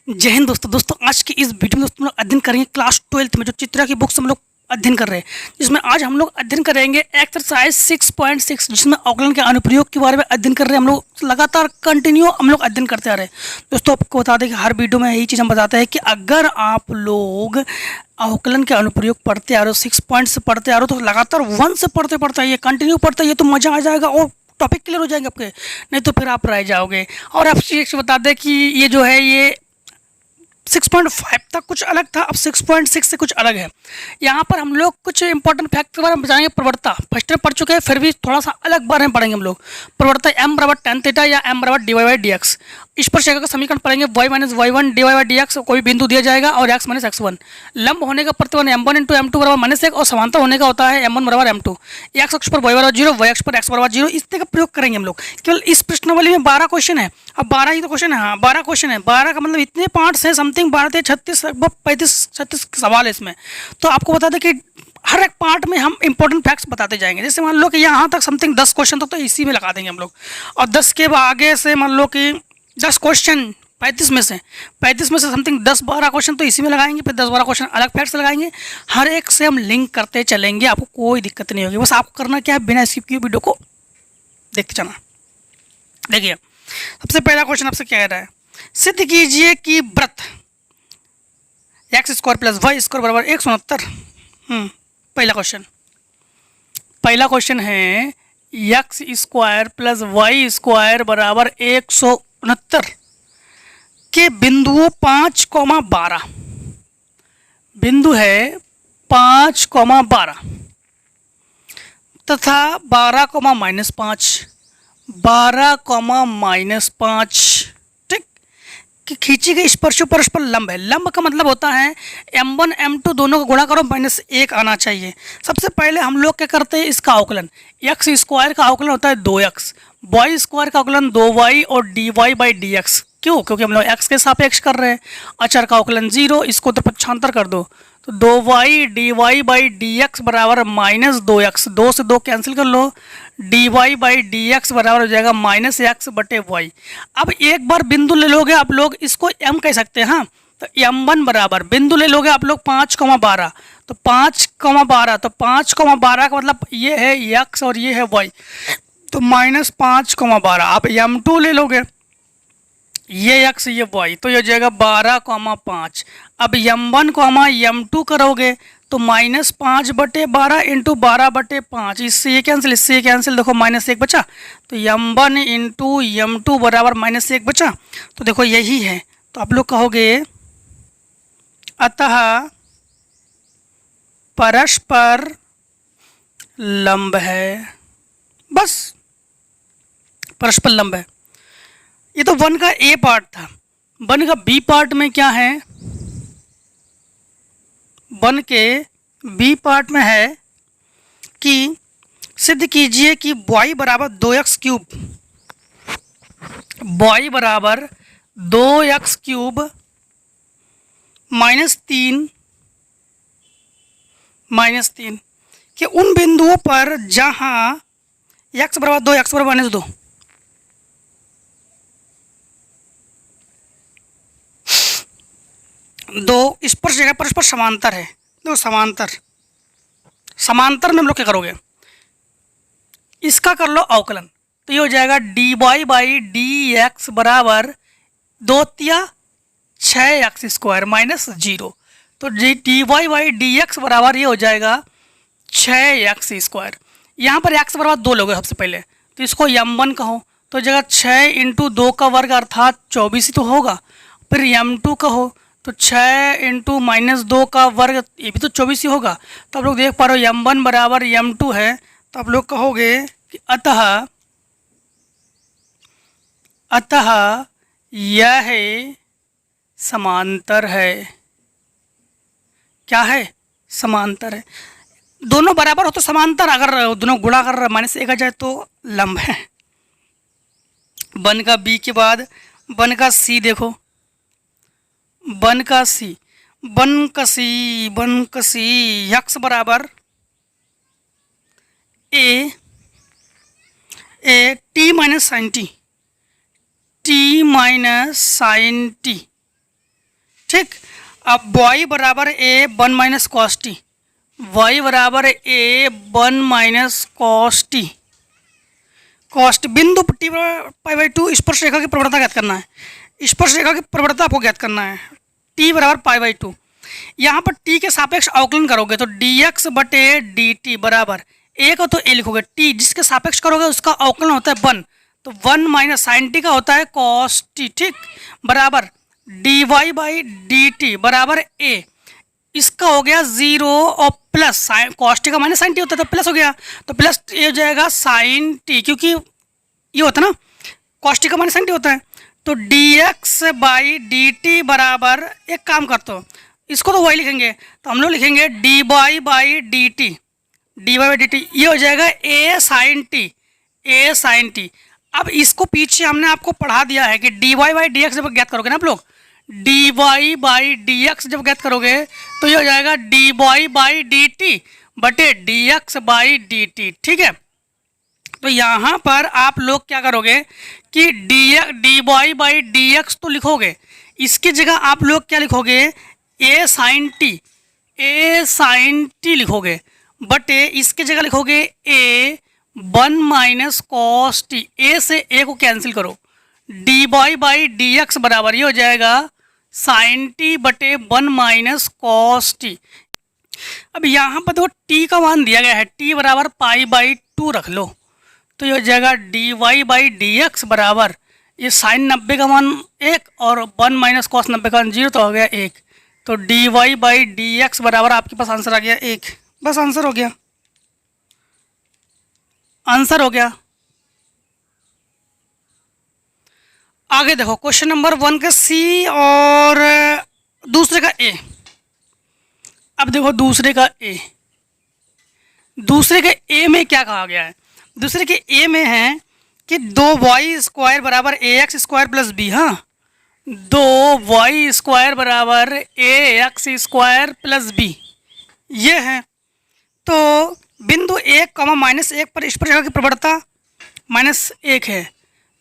जय हिंद दोस्तों आज की इस वीडियो में दोस्तों हम लोग अध्ययन करेंगे क्लास 12th में जो चित्रा की बुक्स हम लोग अध्ययन कर रहे हैं, जिसमें आज हम लोग अध्ययन करेंगे एक्सरसाइज 6.6 जिसमें अवकलन के अनुप्रयोग के बारे में अध्ययन कर रहे हैं। हम लोग लगातार कंटिन्यू हम लोग अध्ययन करते आ रहे हैं। दोस्तों आपको बता दें कि हर वीडियो में यही चीज़ हम बताते हैं कि अगर आप लोग अवकलन के अनुप्रयोग पढ़ते आ रहे हो, 6 पॉइंट से पढ़ते आ रहे हो, तो लगातार 1 से पढ़ते आइए, कंटिन्यू पढ़ते आइए, तो मज़ा आ जाएगा और टॉपिक क्लियर हो जाएंगे आपके, नहीं तो फिर आप रह जाओगे। और आप बता दें कि ये जो है ये 6.5 तक कुछ अलग था, अब 6.6 से कुछ अलग है। यहाँ पर हम लोग कुछ इंपॉर्टेंट फैक्ट के बारे में बताएंगे। प्रवणता फर्स्ट में पढ़ चुके हैं, फिर भी थोड़ा सा अलग बारे में पढ़ेंगे हम लोग। प्रवणता m बराबर tan थीटा या m बराबर dy/dx। इस पर का समीकरण पढ़ेंगे y माइनस y1 dy/dx, कोई बिंदु दिया जाएगा और x माइनस x1। लंब होने का प्रतिबंध m1 इंटू m2 बराबर -1 और समांतर होने का होता है m1 बराबर m2। x अक्ष पर y बराबर 0, y अक्ष पर x बराबर 0। इस तरह का प्रयोग करेंगे हम लोग। केवल इस प्रश्नावली में 12 क्वेश्चन है। अब 12 ही तो क्वेश्चन है, हाँ 12 क्वेश्चन है। 12 का मतलब इतने पार्ट्स हैं, समथिंग 12 36 लगभग 35-36 सवाल है इसमें। तो आपको बता दें कि हर एक पार्ट में हम इंपॉर्टेंट फैक्ट्स बताते जाएंगे। जैसे मान लो कि यहाँ तक समथिंग 10 क्वेश्चन तक तो इसी में लगा देंगे हम लोग, और 10 के आगे से मान लो कि 10 क्वेश्चन 35 में से समथिंग 10-12 क्वेश्चन तो इसी में लगाएंगे, फिर 10-12 क्वेश्चन अलग फैक्ट्स लगाएंगे। हर एक से हम लिंक करते चलेंगे, आपको कोई दिक्कत नहीं होगी। बस आपको करना क्या है, बिना स्किप किए वीडियो को देखते चलना। देखिए सबसे पहला क्वेश्चन आपसे क्या कह रहा है, सिद्ध कीजिए कि वृत्त x² + y² बराबर 169। पहला क्वेश्चन है x² + y² बराबर 169 के बिंदुओं 5,12 बिंदु है 5,12 तथा 12,-5 12,-5 ठीक कि खींची गई स्पर्शों परस्पर लंब है। लंब का मतलब होता है m1 m2 दोनों को गुणा करो -1 आना चाहिए। सबसे पहले हम लोग क्या करते हैं, इसका अवकलन x² का अवकलन होता है 2x, y² का अवकलन 2y और dy/dx। क्यों? क्योंकि हम लोग x के सापेक्ष कर रहे हैं। अचर का अवकलन 0, इसको तो पक्षांतर कर दो तो 2y dy/dx बराबर -2x, 2 से 2 कैंसिल कर लो, dy/dx बराबर हो जाएगा -x/y। अब एक बार बिंदु ले लोगे आप लोग, इसको m कह सकते हैं। हाँ तो m1 बराबर बिंदु ले लोगे आप लोग 5,12 तो 5,12 तो 5,12 का मतलब ये है x और ये है y, तो -5,12। आप m2 ले लोगे, ये x ये y, तो ये हो जाएगा 12,5। अब m1 m2 करोगे तो -5/12 इंटू 12/5, इससे ये कैंसिल, देखो -1 बचा, तो m1 इंटू m2 बराबर -1 बचा। तो देखो यही है, तो आप लोग कहोगे अतः परस्पर लंब है। बस परस्पर लंब है। ये तो 1 का ए पार्ट था। 1 का बी पार्ट में क्या है, 1 के बी पार्ट में है कि सिद्ध कीजिए कि y बराबर 2x³ y बराबर 2x³ -3 कि उन बिंदुओं पर जहां x बराबर 2 x बराबर -2 दो स्पर्श जगह परस्पर समांतर है। दो समांतर में हम लोग क्या करोगे, इसका कर लो अवकलन, तो ये हो जाएगा dy/dx बराबर 2×6x² -0। तो dy/dx बराबर ये हो जाएगा 6x²। यहाँ पर x बराबर 2 लोगे सबसे पहले, तो इसको m1 कहो, तो जगह 6 इंटू 2 का वर्ग अर्थात 24 ही तो होगा। फिर m2 कहो तो 6 इंटू -2 का वर्ग, ये भी तो 24 ही होगा। तो आप लोग देख पा रहे हो m1 बराबर m2 है, तो आप लोग कहोगे कि अतः यह समांतर है। क्या है? समांतर है। दोनों बराबर हो तो समांतर, अगर दोनों गुणा कर -1 आ जाए तो लंब है। 1 का बी के बाद 1 का सी देखो, 1 का सी x बराबर ए t - sin t ठीक। अब y बराबर ए 1 माइनस कॉस टी, y बराबर ए 1 माइनस कॉस टी, कॉस्ट बिंदु टी पाई बाई 2 स्पर्श रेखा की प्रवणता ज्ञात करना है। स्पर्श रेखा की प्रवणता आपको ज्ञात करना है, टी बराबर पाई बाई 2। यहाँ पर टी के सापेक्ष अवकलन करोगे तो dx बटे dt बराबर ए को तो ए लिखोगे, टी जिसके सापेक्ष करोगे उसका अवकलन होता है 1, तो 1 माइनस साइन टी का होता है कॉस टी, ठीक, बराबर dy बाई dt बराबर ए, इसका हो गया 0 और प्लस साइन कॉस टी का माइनस साइन टी होता है तो प्लस हो गया, तो प्लस ये हो जाएगा साइन टी, क्योंकि ये होता है ना कॉस टी का माइनस साइन टी होता है। तो dx बाई dt बराबर, एक काम करते हो इसको तो वही लिखेंगे, तो हम लोग लिखेंगे dy by dt, dy by dt ये हो जाएगा a sine t, a sine t. अब इसको पीछे हमने आपको पढ़ा दिया है कि dy बाई dx जब ज्ञात करोगे ना आप लोग, dy बाई dx जब ज्ञात करोगे तो ये हो जाएगा dy बाई dt बटे dx बाई dt, ठीक है। तो यहाँ पर आप लोग क्या करोगे कि dy बाई dx तो लिखोगे, इसकी जगह आप लोग क्या लिखोगे, a साइन टी लिखोगे, बटे इसकी जगह लिखोगे a 1 minus cos T, a से a को कैंसिल करो, dy बाई dx बराबर ये हो जाएगा साइन टी बटे 1 माइनस कॉस टी। अब यहाँ पर तो t का मान दिया गया है, t बराबर पाई बाई 2 रख लो, तो ये हो जाएगा dy बाई dx बराबर ये साइन 90 का मान 1 और 1 माइनस कॉस 90 का मान 0, तो हो गया 1, तो dy बाई dx बराबर आपके पास आंसर आ गया 1, बस आंसर हो गया, आंसर हो गया। आगे देखो क्वेश्चन नंबर 1 का सी और दूसरे का ए। अब देखो दूसरे के ए में क्या कहा गया है, दूसरे के ए में है कि 2y स्क्वायर बराबर ax स्क्वायर प्लस बी, हाँ 2y स्क्वायर बराबर ax स्क्वायर प्लस बी ये है। तो बिंदु 1, -1 पर स्पर्शरेखा की प्रवणता -1 है,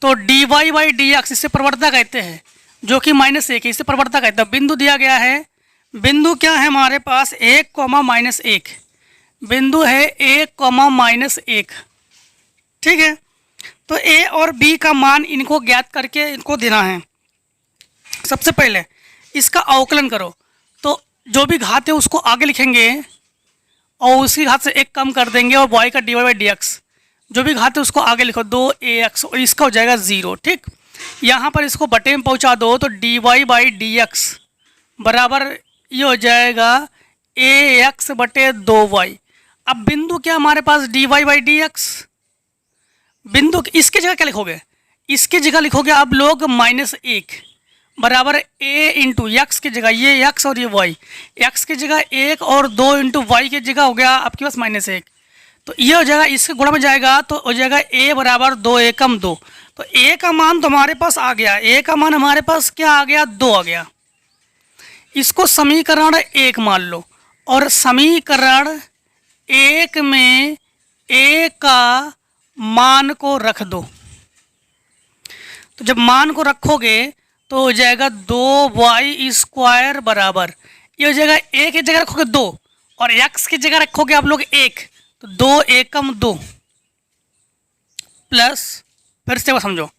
तो dy बाई dx इससे प्रवणता कहते हैं, जो कि -1 है, इससे प्रवणता कहते हैं। बिंदु दिया गया है, बिंदु क्या है हमारे पास 1, -1, बिंदु है 1, ठीक है। तो a और b का मान इनको ज्ञात करके इनको देना है। सबसे पहले इसका अवकलन करो, तो जो भी घात है उसको आगे लिखेंगे और उसी घात से 1 कम कर देंगे, और y का dy बाई dx जो भी घात है उसको आगे लिखो 2ax, और इसका हो जाएगा 0, ठीक। यहाँ पर इसको बटे में पहुँचा दो तो dy बाई dx बराबर ये हो जाएगा ax बटे 2y। अब बिंदु क्या हमारे पास dy बाई dx, बिंदु इसके जगह क्या लिखोगे, इसके जगह लिखोगे आप लोग -1 बराबर a इंटू एक्स की जगह ये x और ये y, x की जगह 1 और 2 इंटू वाई की जगह हो गया आपके पास -1, तो ये हो जाएगा, इसके गुणा में जाएगा तो हो जाएगा a बराबर 2 एकम 2, तो a का मान तो हमारे पास आ गया, a का मान हमारे पास क्या आ गया 2 आ गया। इसको समीकरण 1 मान लो, और समीकरण 1 में a का मान को रख दो, तो जब मान को रखोगे तो हो जाएगा 2y स्क्वायर बराबर ये हो जाएगा a की जगह रखोगे 2 और x की जगह रखोगे आप लोग 1, तो 2 एकम 2 प्लस, फिर से समझो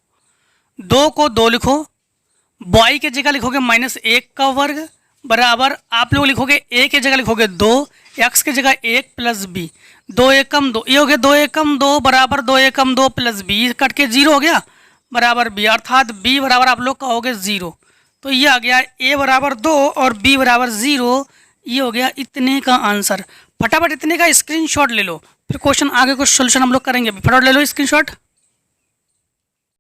2 को 2 लिखो, y की जगह लिखोगे -1 का वर्ग बराबर आप लोग लिखोगे a की जगह लिखोगे 2, x की जगह 1 प्लस b, 2 एकम 2 ये हो गया 2 एकम 2 बराबर 2 एकम 2 प्लस b कट के 0 हो गया बराबर b, अर्थात b बराबर आप लोग कहोगे 0। तो ये आ गया a बराबर 2 और b बराबर 0, ये हो गया इतने का आंसर। फटाफट इतने का स्क्रीनशॉट ले लो, फिर क्वेश्चन आगे कुछ सोल्यूशन हम लोग करेंगे, फटाफट ले लो स्क्रीनशॉट।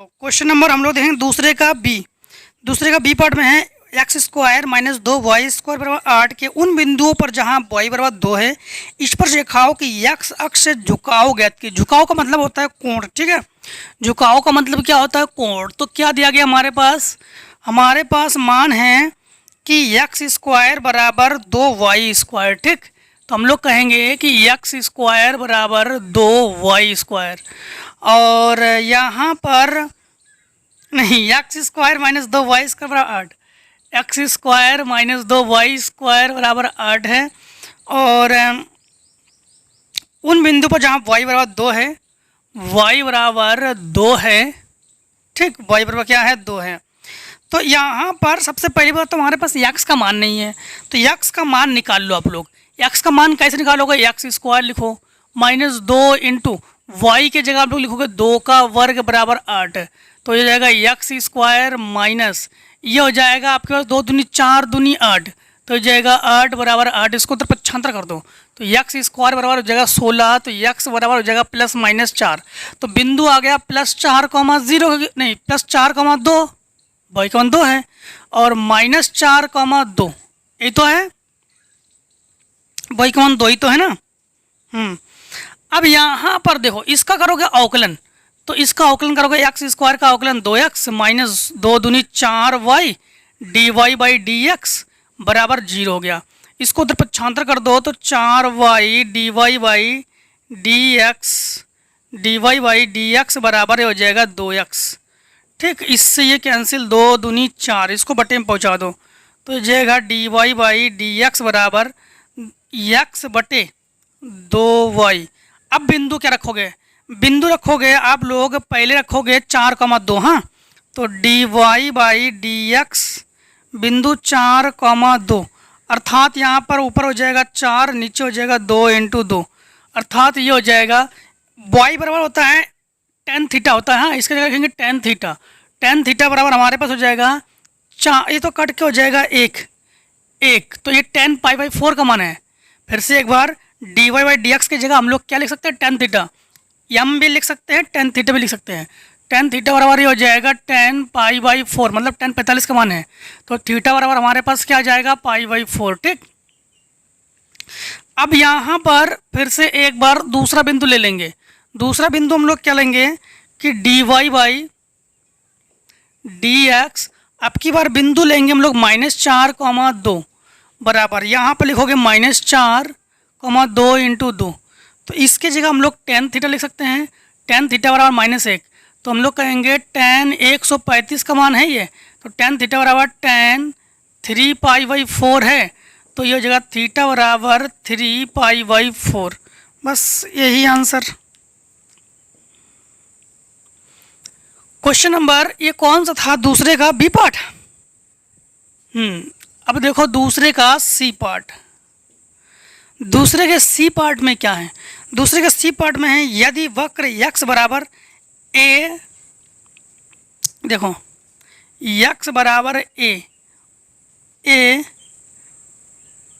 क्वेश्चन नंबर हम लोग देखेंगे दूसरे का बी पार्ट में है x square minus 2y square बराबर 8 के उन बिंदुओं पर जहां y बराबर 2 है, स्पर्श रेखाओं की x अक्ष से झुकाव ज्ञात की। झुकाव का मतलब होता है कोण, ठीक है, झुकाव का मतलब क्या होता है कोण। तो क्या दिया गया हमारे पास मान है कि x स्क्वायर बराबर 2y स्क्वायर, ठीक। तो हम लोग कहेंगे कि x स्क्वायर बराबर 2y स्क्वायर, और यहाँ पर नहीं x square minus 2y square बराबर 8, एक्स स्क्वायर माइनस 2y² बराबर 8 है। और उन बिंदु पर जहाँ y बराबर 2 है, y बराबर 2 है, ठीक, y बराबर क्या है 2 है। तो यहाँ पर सबसे पहली बात तो हमारे पास x का मान नहीं है, तो x का मान निकाल लो आप लोग। x का मान कैसे निकालोगे, एक्स स्क्वायर लिखो माइनस 2 इंटू वाई के जगह आप लोग लिखोगे 2 का वर्ग बराबर 8, तो ये हो जाएगा एक्स स्क्वायर माइनस ये हो जाएगा आपके पास 2 दूनी 4 दूनी 8, तो ये जाएगा 8 बराबर 8, इसको तो 75 कर दो, तो एक्स स्क्वायर बराबर हो जाएगा 16, तो एक्स बराबर हो जाएगा प्लस माइनस 4। तो बिंदु आ गया +4,0 नहीं +4,2, वाई का मान 2 है, और -4,2 ये तो है, वाई का मान 2 ही तो है ना। अब यहाँ पर देखो इसका करोगे अवकलन, तो इसका अवकलन करोगे एक्स स्क्वायर का अवकलन 2x माइनस 2 दूनी 4y dy/dx बराबर 0 हो गया। इसको उधर 75 कर दो तो 4y dy/dx बराबर हो जाएगा 2x, ठीक। इससे ये कैंसिल 2 दूनी 4, इसको बटे में पहुँचा दो तो हो जाएगा dy/dx बराबर x बटे 2y। अब बिंदु क्या रखोगे, बिंदु रखोगे आप लोग पहले रखोगे 4,2, हाँ, तो dy/dx बिंदु 4,2, अर्थात यहाँ पर ऊपर हो जाएगा 4, नीचे हो जाएगा 2 इंटू 2, अर्थात ये हो जाएगा y बराबर होता है tan थीटा होता है, हाँ, इसके जगह लिखेंगे tan थीटा बराबर हमारे पास हो जाएगा 4, ये तो कट के हो जाएगा 1, तो ये tan π/4 का मान है। फिर से एक बार dy/dx की जगह हम लोग क्या लिख सकते हैं, tan थीटा, m भी लिख सकते हैं, tan थीटा भी लिख सकते हैं। tan थीटा बराबर ये हो जाएगा tan π/4, मतलब tan 45 का मान है, तो थीटा बराबर हमारे पास क्या आ जाएगा π/4, ठीक। अब यहाँ पर फिर से एक बार दूसरा बिंदु ले लेंगे, दूसरा बिंदु हम लोग क्या लेंगे कि dy/dx, अब की बार बिंदु लेंगे हम लोग -4,2 बराबर, यहाँ पर लिखोगे -4,2 इंटू 2, तो इसके जगह हम लोग tan थीटा लिख सकते हैं, tan थीटा बराबर -1, तो हम लोग कहेंगे tan 135 का मान है ये, तो tan थीटा बराबर tan 3π/4 है, तो ये हो जाएगा थीटा बराबर 3π/4, बस यही आंसर। क्वेश्चन नंबर ये कौन सा था, दूसरे का बी पार्ट। अब देखो दूसरे का सी पार्ट, दूसरे के सी पार्ट में क्या है, दूसरे के सी पार्ट में है यदि वक्र x बराबर a, देखो x बराबर a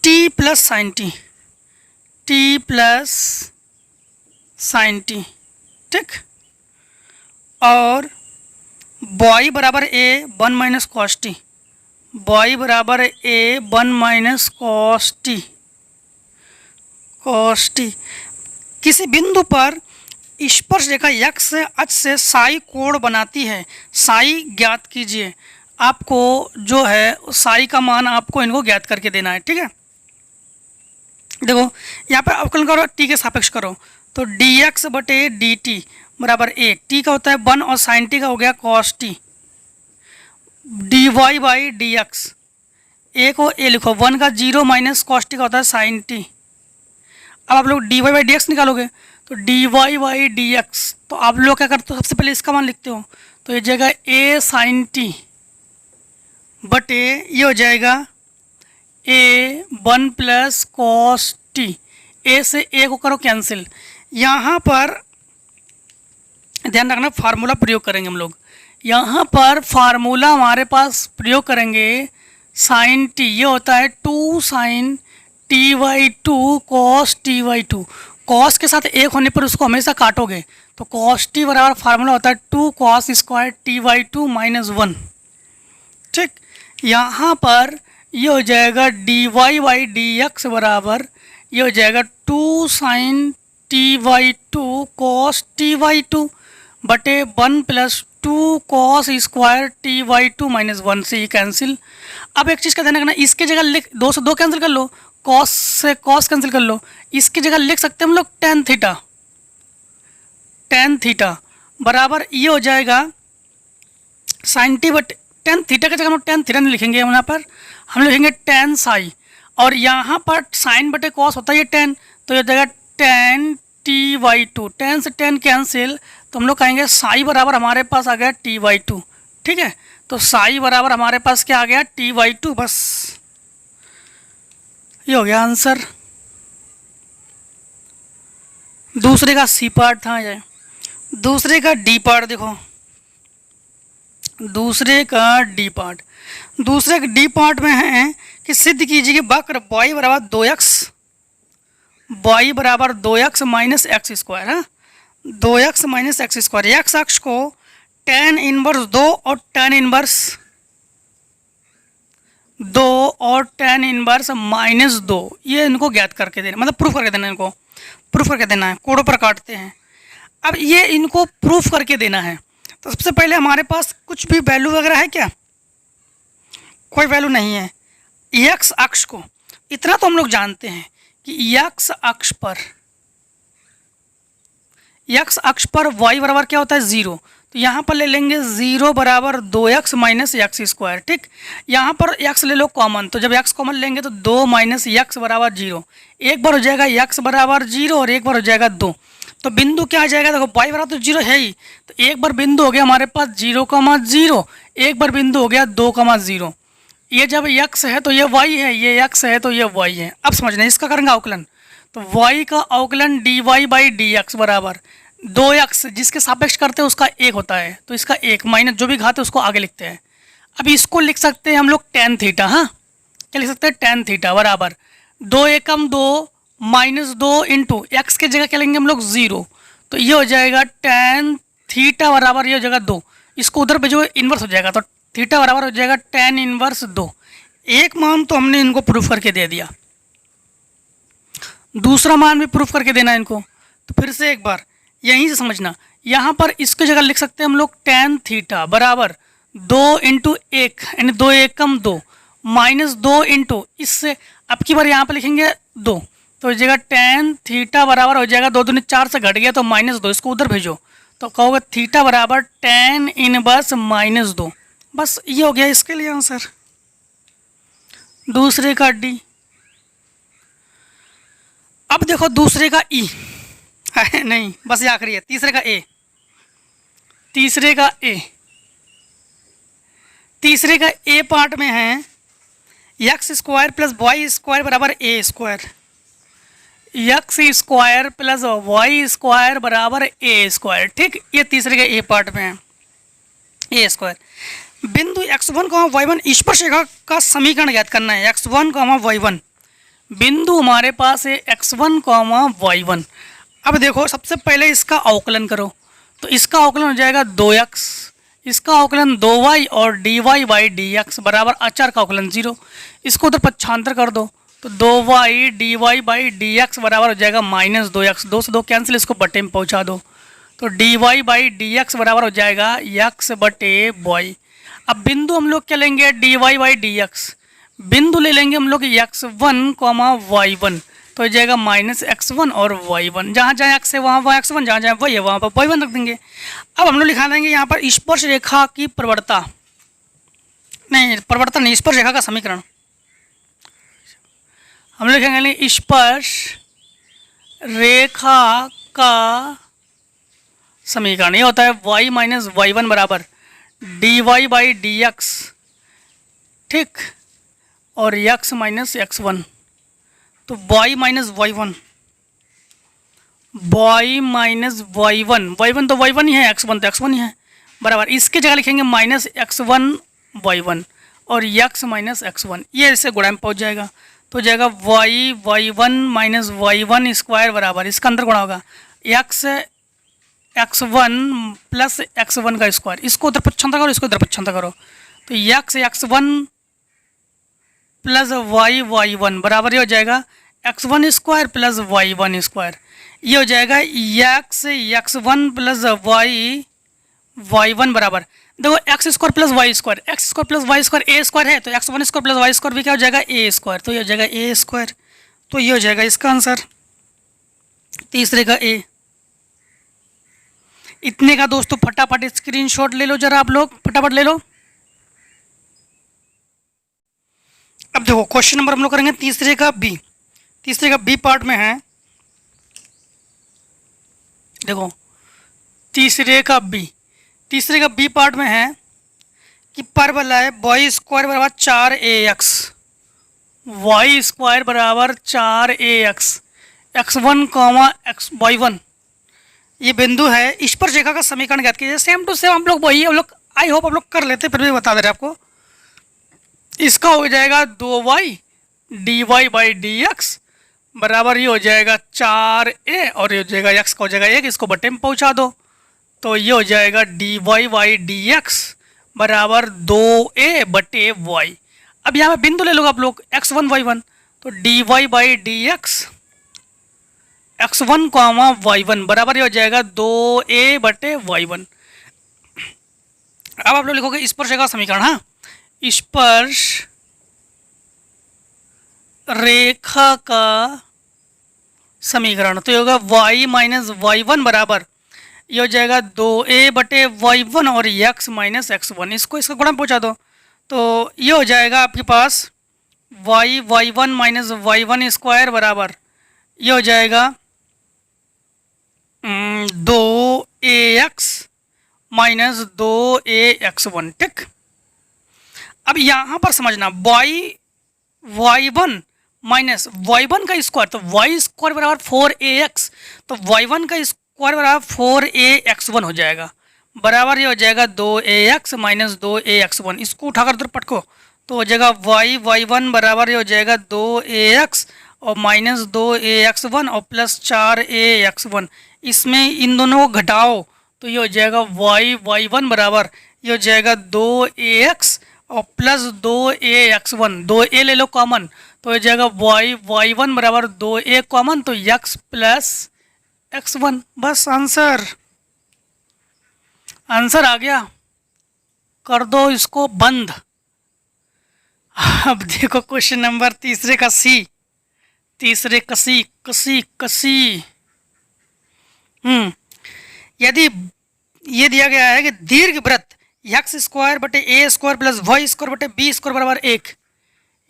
t plus sign t, ठीक, और y बराबर a 1 minus cos T, y बराबर a 1 माइनस कॉस टी, किसी बिंदु पर स्पर्श रेखा x अक्ष से साई कोण बनाती है, साई ज्ञात कीजिए। आपको जो है साई का मान आपको इनको ज्ञात करके देना है, ठीक है। देखो यहाँ पर अवकलन करो, t के सापेक्ष करो, तो dx बटे dt बराबर a, t का होता है 1 और साइन टी का हो गया cos t, dy/dx, a को a लिखो, 1 का 0 माइनस cos t का होता है साइन टी। अब आप लोग dy/dx निकालोगे, तो dy/dx, तो आप लोग क्या करते हो, सबसे पहले इसका मान लिखते हो, तो ये जाएगा a साइन टी बटे ये हो जाएगा a 1 plus cos t, a से a को करो कैंसिल। यहाँ पर ध्यान रखना फार्मूला प्रयोग करेंगे हम लोग, यहाँ पर फार्मूला हमारे पास प्रयोग करेंगे साइन टी, ये होता है 2 sign t/2 cos t/2, cos के साथ एक होने पर उसको हमेशा काटोगे, तो cos t बराबर फार्मूला होता है 2 cos स्क्वायर t/2 माइनस 1, ठीक। यहाँ पर ये हो जाएगा dy/dx बराबर ये हो जाएगा 2 साइन t/2 cos t/2 बटे 1 plus 2 cos square t/2 minus 1, से ये कैंसिल। अब एक चीज़ का ध्यान रखना, इसके जगह लिख 2 से 2 कैंसिल कर लो, cos से cos कैंसिल कर लो, इसकी जगह लिख सकते हैं हम लोग tan थीटा बराबर ये हो जाएगा साइन टी बटे टेन थीटा की जगह हम लोग टेन थीटा नहीं लिखेंगे, यहाँ पर हम लिखेंगे टेन साई, और यहाँ पर साइन बटे कॉस होता है ये टेन, तो ये जगह tan t y two, tan से टेन कैंसिल, तो हम लोग कहेंगे साई बराबर हमारे पास आ गया टी वाई टू। ठीक है, तो साई बराबर हमारे पास क्या आ गया, टी वाई टू। बस ये हो गया आंसर। दूसरे का सी पार्ट था ये, दूसरे का डी पार्ट देखो, दूसरे का डी पार्ट, दूसरे के डी पार्ट में है कि सिद्ध कीजिए कि वक्र y बराबर 2x, y बराबर 2x माइनस एक्स स्क्वायर है, 2x minus x square, x अक्ष को tan इनवर्स 2 और tan इनवर्स 2 और tan इनवर्स माइनस 2, ये इनको ज्ञात करके देना, मतलब प्रूफ करके देना, इनको प्रूफ करके देना है, कोडों पर काटते हैं। अब ये इनको प्रूफ करके देना है, तो सबसे पहले हमारे पास कुछ भी वैल्यू वगैरह है क्या, कोई वैल्यू नहीं है। एक्स अक्ष को इतना तो हम लोग जानते हैं कि एक्स अक्ष पर y बराबर क्या होता है 0, तो यहाँ पर ले लेंगे 0 बराबर 2x माइनस एक्स स्क्वायर। ठीक, यहाँ पर x ले लो कॉमन, तो जब x कॉमन लेंगे तो 2 माइनस एक्स बराबर 0, एक बार हो जाएगा x बराबर 0 और एक बार हो जाएगा 2, तो बिंदु क्या आ जाएगा, देखो y बराबर तो 0 है ही, तो एक बार बिंदु हो गया हमारे पास 0,0, एक बार बिंदु हो गया 2,0। ये जब x है तो ये y है, ये x है तो ये y है। अब समझना, इसका करेंगे अवकलन, तो y का अवकलन dy बाई डी एक्स बराबर 2x, जिसके सापेक्ष करते हैं उसका 1 होता है, तो इसका 1 माइनस जो भी घात है उसको आगे लिखते हैं। अब इसको लिख सकते हैं हम लोग टेन थीटा, हाँ क्या लिख सकते हैं, टेन थीटा बराबर 2 एकम 2 माइनस 2 इंटू एक्स के जगह क्या लेंगे हम लोग 0, तो ये हो जाएगा टेन थीटा बराबर ये हो जाएगा 2, इसको उधर पे जो इन्वर्स हो जाएगा, तो थीटा बराबर हो जाएगा टेन इनवर्स 2। एक मान तो हमने इनको प्रूफ करके दे दिया, दूसरा मान भी प्रूफ करके देना इनको, तो फिर से एक बार यहीं से समझना, यहाँ पर इसकी जगह लिख सकते हैं हम लोग टेन थीटा बराबर 2 इंटू 1 यानी 2 एकम 2 माइनस 2 इंटू, इससे अब की बार यहाँ पर लिखेंगे 2, तो हो जाएगा टेन थीटा बराबर हो जाएगा 2 दूनी 4 से घट गया तो माइनस 2, इसको उधर भेजो तो कहोगे थीटा बराबर टेन इनवर्स माइनस 2। बस ये हो गया इसके लिए आंसर, दूसरे का डी। अब देखो दूसरे का ई है नहीं, बस ये आखिरी है, तीसरे का ए, तीसरे का ए, तीसरे का ए पार्ट में है x square plus y square बराबर a square, x square plus y square बराबर ए स्क्वायर। ठीक, ये तीसरे के ए पार्ट में है ए स्क्वायर। बिंदु x1, y1 स्पर्श रेखा का समीकरण ज्ञात करना है, x1, y1, बिंदु हमारे पास है x1, y1। अब देखो सबसे पहले इसका अवकलन करो, तो इसका अवकलन हो जाएगा 2x, इसका अवकलन 2y और dy बाई dx बराबर अचर का अवकलन 0, इसको उधर पक्षांतर कर दो तो 2y dy बाई dx बराबर हो जाएगा माइनस 2x, 2 से 2 कैंसिल, इसको बटे में पहुंचा दो तो dy बाई dx बराबर हो जाएगा x बटे y। अब बिंदु हम लोग क्या लेंगे dy बाई dx, बिंदु ले लेंगे हम लोग x1, y1, तो हो जाएगा माइनस x1 और y1, जहाँ जहाँ x है वहाँ वहाँ x1, जहाँ जहाँ y है वहाँ पर y1 रख देंगे। अब हम लोग लिखा देंगे यहाँ पर स्पर्श रेखा की प्रवणता, नहीं प्रवणता नहीं, स्पर्श रेखा का समीकरण हम लोग लिखेंगे स्पर्श रेखा का समीकरण, ये होता है y माइनस y1 बराबर dy बाई dx, ठीक, और x माइनस x1, तो y minus y1, y minus y1 तो y1 ही है, x1 तो x1 ही है बराबर, इसके जगह लिखेंगे माइनस x1 y1 और x माइनस x1, ये इससे गुणा में पहुंच जाएगा तो हो जाएगा y1 माइनस y1 स्क्वायर बराबर, इसका अंदर गुणा होगा x1 प्लस x1 का स्क्वायर, इसको उधर पक्षांतर करो, इसको उधर पक्षांतर करो तो x1 प्लस y1 बराबर ये हो जाएगा x1 square plus y1 square, ये हो जाएगा x1 प्लस y1 बराबर, देखो x square plus y square, x square plus y square a square है, तो x1 square plus y square भी क्या हो जाएगा ए स्क्वायर, तो ये हो जाएगा ए स्क्वायर, तो ये हो जाएगा इसका आंसर तीसरे का ए। इतने का दोस्तों फटाफट स्क्रीनशॉट ले लो, जरा आप लोग फटाफट ले लो। देखो क्वेश्चन नंबर हम लोग करेंगे तीसरे का बी पार्ट में है। देखो तीसरे का बी पार्ट में है कि परवलय वाई स्क्वायर बराबर 4ax, वाई स्क्वायर बराबर 4ax, x1 कॉमा y1 ये बिंदु है। इस पर रेखा का समीकरण ज्ञात कीजिए। सेम टू सेम हम लोग वही आई होप आप लोग कर लेते, फिर भी बता दे रहे आपको। इसका हो जाएगा 2y dy/dx बराबर ये हो जाएगा 4a और ये हो जाएगा x का हो जाएगा 1, इसको बटे में पहुंचा दो तो ये हो जाएगा dy/dx बराबर 2a/y। अब यहाँ पे बिंदु ले लो आप लोग x1 y1, तो dy/dx x1 कॉमा y1 बराबर ये हो जाएगा 2a/y1। अब आप लोग लिखोगे स्पर्श रेखा समीकरण। हाँ, स्पर्श रेखा का समीकरण तो ये होगा y माइनस y1 बराबर ये हो जाएगा 2a/y1 और x माइनस x1, इसको इसका गुणा पहुंचा दो तो ये हो जाएगा आपके पास y1 माइनस y1 स्क्वायर बराबर ये हो जाएगा 2ax माइनस 2ax1। ठीक, अब यहाँ पर समझना y1 माइनस y1 का स्क्वायर, तो y स्क्वायर बराबर 4ax, तो y1 का स्क्वायर बराबर 4ax1 हो जाएगा बराबर ये हो जाएगा 2ax माइनस 2ax1। इसको उठाकर उधर पटको तो हो जाएगा y1 बराबर ये हो जाएगा 2ax और माइनस 2ax1 और प्लस 4ax1। इसमें इन दोनों को घटाओ तो ये हो जाएगा y1 बराबर ये हो जाएगा 2ax और प्लस 2ax1, 2a ले लो कॉमन तो हो जाएगा y1 बराबर 2a कॉमन तो x प्लस x1। बस आंसर आ गया, कर दो इसको बंद। अब देखो क्वेश्चन नंबर तीसरे का सी। यदि ये दिया गया है कि दीर्घ वृत्त एक्स स्क्वायर बटे a square plus y square बटे बी स्क्वायर बराबर 1,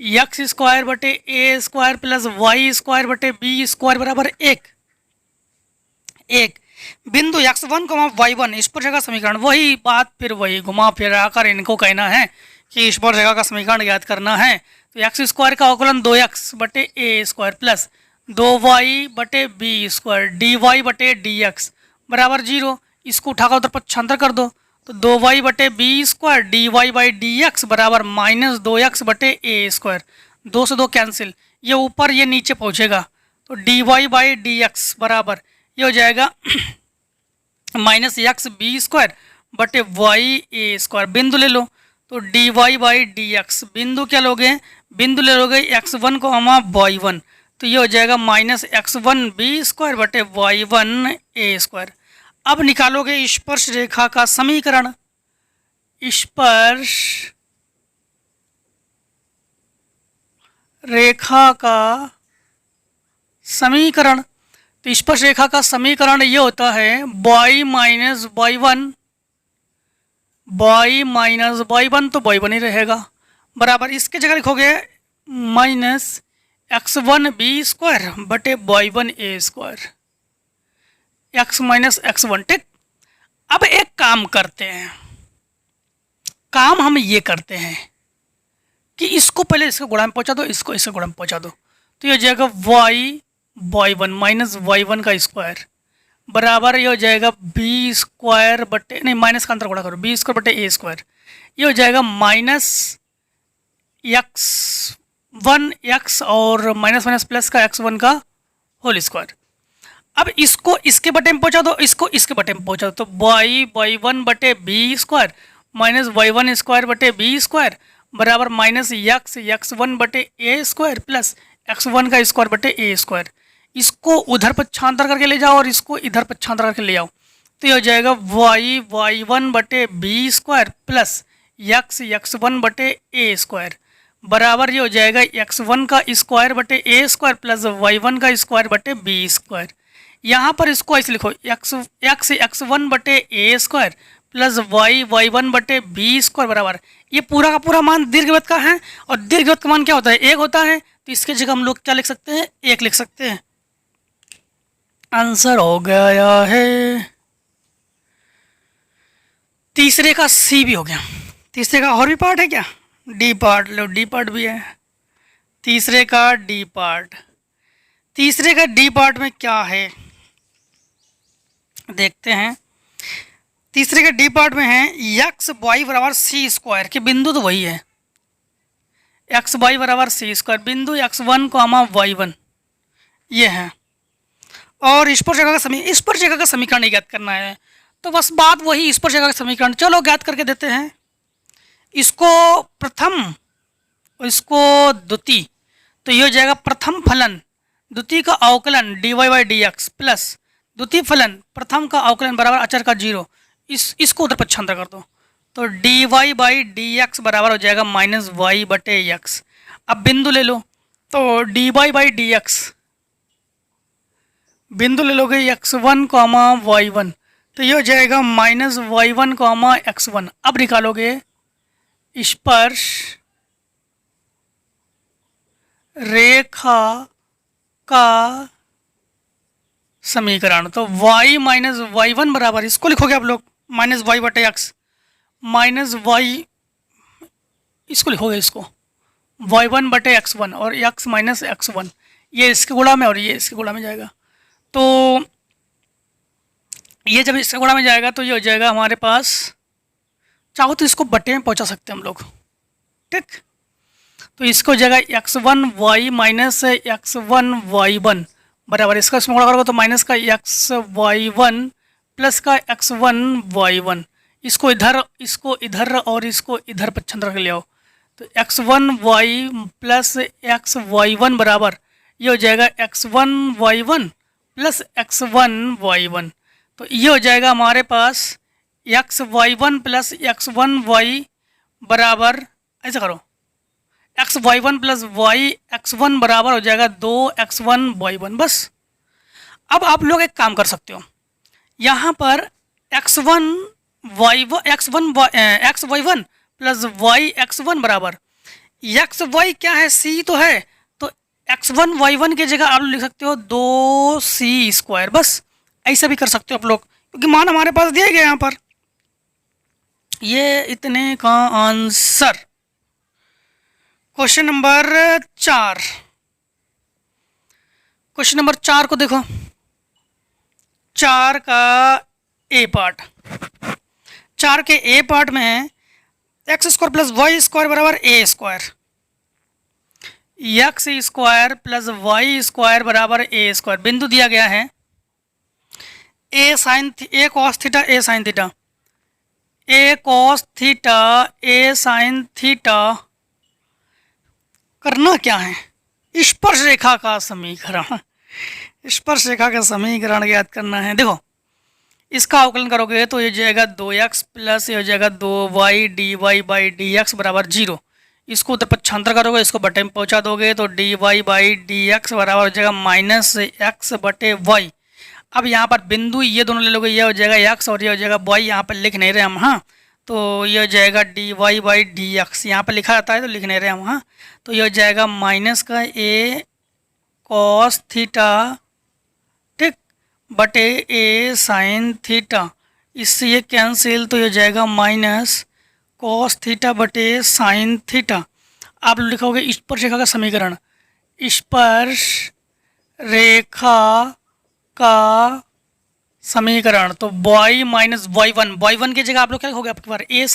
एक्स स्क्वायर बटे a square plus y square बटे बी स्क्वायर बराबर 1 बिंदु x1 y1 इस पर रेखा समीकरण। वही बात फिर वही घुमा फिरा कर इनको कहना है कि इस पर रेखा का समीकरण ज्ञात करना है। तो एक्स स्क्वायर का अवकलन 2x बटे ए स्क्वायर प्लस 2y बटे बी स्क्वायर dy बटे dx बराबर 0। इसको उठाकर उधर पक्षांतर कर दो तो 2y बटे बी स्क्वायर dy/dx बराबर माइनस 2x बटे ए स्क्वायर, 2 से 2 कैंसिल, ये ऊपर ये नीचे पहुँचेगा तो dy/dx बराबर ये हो जाएगा माइनस x बी स्क्वायर बटे वाई ए स्क्वायर। बिंदु ले लो तो dy/dx बिंदु क्या लोगे, बिंदु ले लोगे x1 को y1 तो ये हो जाएगा माइनस x1 बी स्क्वायर बटे y1 ए स्क्वायर। अब निकालोगे स्पर्श रेखा का समीकरण। स्पर्श रेखा का समीकरण तो स्पर्श रेखा का समीकरण ये होता है y माइनस y1 तो y1 ही रहेगा बराबर इसके जगह लिखोगे माइनस x1 बी स्क्वायर बटे y1 ए स्क्वायर, x माइनस x1। ठीक, अब एक काम करते हैं, काम हम ये करते हैं कि इसको पहले इसका गुणा में पहुंचा दो, इसको इसका गुणा में पहुंचा दो तो ये हो जाएगा y1 माइनस y1 का स्क्वायर बराबर ये हो जाएगा बी स्क्वायर बटे नहीं माइनस का अंतर गुणा करो बी स्क्वायर बटे ए स्क्वायर, ये हो जाएगा माइनस x और माइनस माइनस प्लस का x1 का होल स्क्वायर। अब इसको इसके बटे में पहुंचा दो, इसको इसके बटे में पहुंचा दो तो y1 बटे b square minus y1 square बटे बी स्क्वायर बराबर माइनस x1 बटे ए स्क्वायर प्लस x1 का स्क्वायर बटे ए स्क्वायर। इसको उधर पक्षांतर करके ले जाओ और इसको इधर पक्षांतर करके ले आओ तो ये हो जाएगा y1 बटे बी स्क्वायर प्लस x1 बटे ए स्क्वायर बराबर ये हो जाएगा x1 का स्क्वायर बटे ए स्क्वायर प्लस y1 का स्क्वायर बटे बी स्क्वायर। यहाँ पर इसको ऐसे लिखो x1 बटे ए स्क्वायर प्लस y1 बटे बी स्क्वायर बराबर, ये पूरा का पूरा मान दीर्घवृत्त का है और दीर्घवृत्त का मान क्या होता है, एक होता है, तो इसके जगह हम लोग क्या लिख सकते हैं, एक लिख सकते हैं। आंसर हो गया है। तीसरे का सी भी हो गया। तीसरे का और भी पार्ट है क्या, डी पार्ट, लो डी पार्ट भी है। तीसरे का डी पार्ट, तीसरे का डी पार्ट में क्या है देखते हैं। तीसरे के डी पार्ट में है एक्स वाई बराबर सी स्क्वायर, के बिंदु तो वही है, एक्स वाई बराबर सी स्क्वायर, बिंदु x1 y1 ये है। और स्पर्श रेखा का स्पर्श रेखा का समीकरण ज्ञात करना है, तो बस बात वही स्पर्श रेखा का समीकरण, चलो ज्ञात करके देते हैं। इसको प्रथम और इसको द्वितीय, तो ये हो जाएगा प्रथम फलन द्वितीय का अवकलन dy by d x plus द्वितीय फलन प्रथम का अवकलन बराबर अचर का जीरो, इसको उधर पक्षांतर कर दो, तो dy बाई डी एक्स बराबर हो जाएगा माइनस वाई बटे एक्स। अब बिंदु ले लो, तो dy बाई डी एक्स, बिंदु ले लोगे x1 y1, तो ये हो जाएगा माइनस y1 x1। अब निकालोगे स्पर्श रेखा का समीकरण, तो y माइनस y1 बराबर, इसको लिखोगे आप लोग माइनस वाई बटे एक्स, माइनस वाई, इसको लिखोगे इसको y1 बटे x1 और x माइनस x1, ये इसके गुणा में और ये इसके गुणा में जाएगा, तो ये जब इसके गुणा में जाएगा तो ये हो जाएगा हमारे पास, चाहो तो इसको बटे में पहुंचा सकते हैं हम लोग, ठीक। तो इसको हो जाएगा x1 y minus x1 y1 बराबर, इसका इसमें गुणा करोगे तो माइनस का xy1 प्लस का x1 y1, इसको इधर और इसको इधर पक्षांतर कर ले आओ, तो x1 y प्लस xy1 बराबर ये हो जाएगा x1 y1 plus x1 y1, तो ये हो जाएगा हमारे पास xy1 प्लस x1 y बराबर, ऐसा करो xy1 प्लस y x1 बराबर हो जाएगा 2x1 y1 बस। अब आप लोग एक काम कर सकते हो, यहाँ पर x1 xy1 plus y x1 बराबर xy क्या है, c तो है, तो x1 y1 की जगह आप लोग लिख सकते हो 2c स्क्वायर, बस ऐसा भी कर सकते हो आप लोग, क्योंकि मान हमारे पास दिया गया यहाँ पर। ये इतने का answer. Question number 4, question number 4 को देखो, 4 का ए पार्ट, 4 के ए पार्ट में है x square plus y square बराबर a square, x square plus y square बराबर ए स्क्वायर, बिंदु दिया गया है a cos theta a sine theta, a cos theta a sine theta, करना क्या है, स्पर्श रेखा का समीकरण, स्पर्श रेखा का समीकरण ज्ञात करना है। देखो इसका अवकलन करोगे तो ये जाएगा 2x प्लस ये हो जाएगा 2y dy by d x बराबर 0, इसको उधर पक्षांतर करोगे, इसको बटे में पहुंचा दोगे तो dy बाई डी एक्स बराबर हो जाएगा माइनस एक्स बटे वाई। अब यहाँ पर बिंदु ये दोनों ले लोगे, ये हो जाएगा x और ये हो जाएगा y, यहाँ पर लिख नहीं रहे हम, हाँ, तो ये हो जाएगा dy बाई डी एक्स, यहाँ पर लिखा जाता है तो लिख नहीं रहे हम, हाँ, तो ये हो जाएगा माइनस का a कॉस थीटा, ठीक, बटे a साइन थीटा, इससे ये कैंसिल, तो ये हो जाएगा माइनस कॉस थीटा बटे साइन थीटा। आप लिखोगे स्पर्श रेखा का समीकरण, स्पर्श रेखा का समीकरण, तो y माइनस y1 की जगह आप लोग क्या लिखोगे, आपके पास a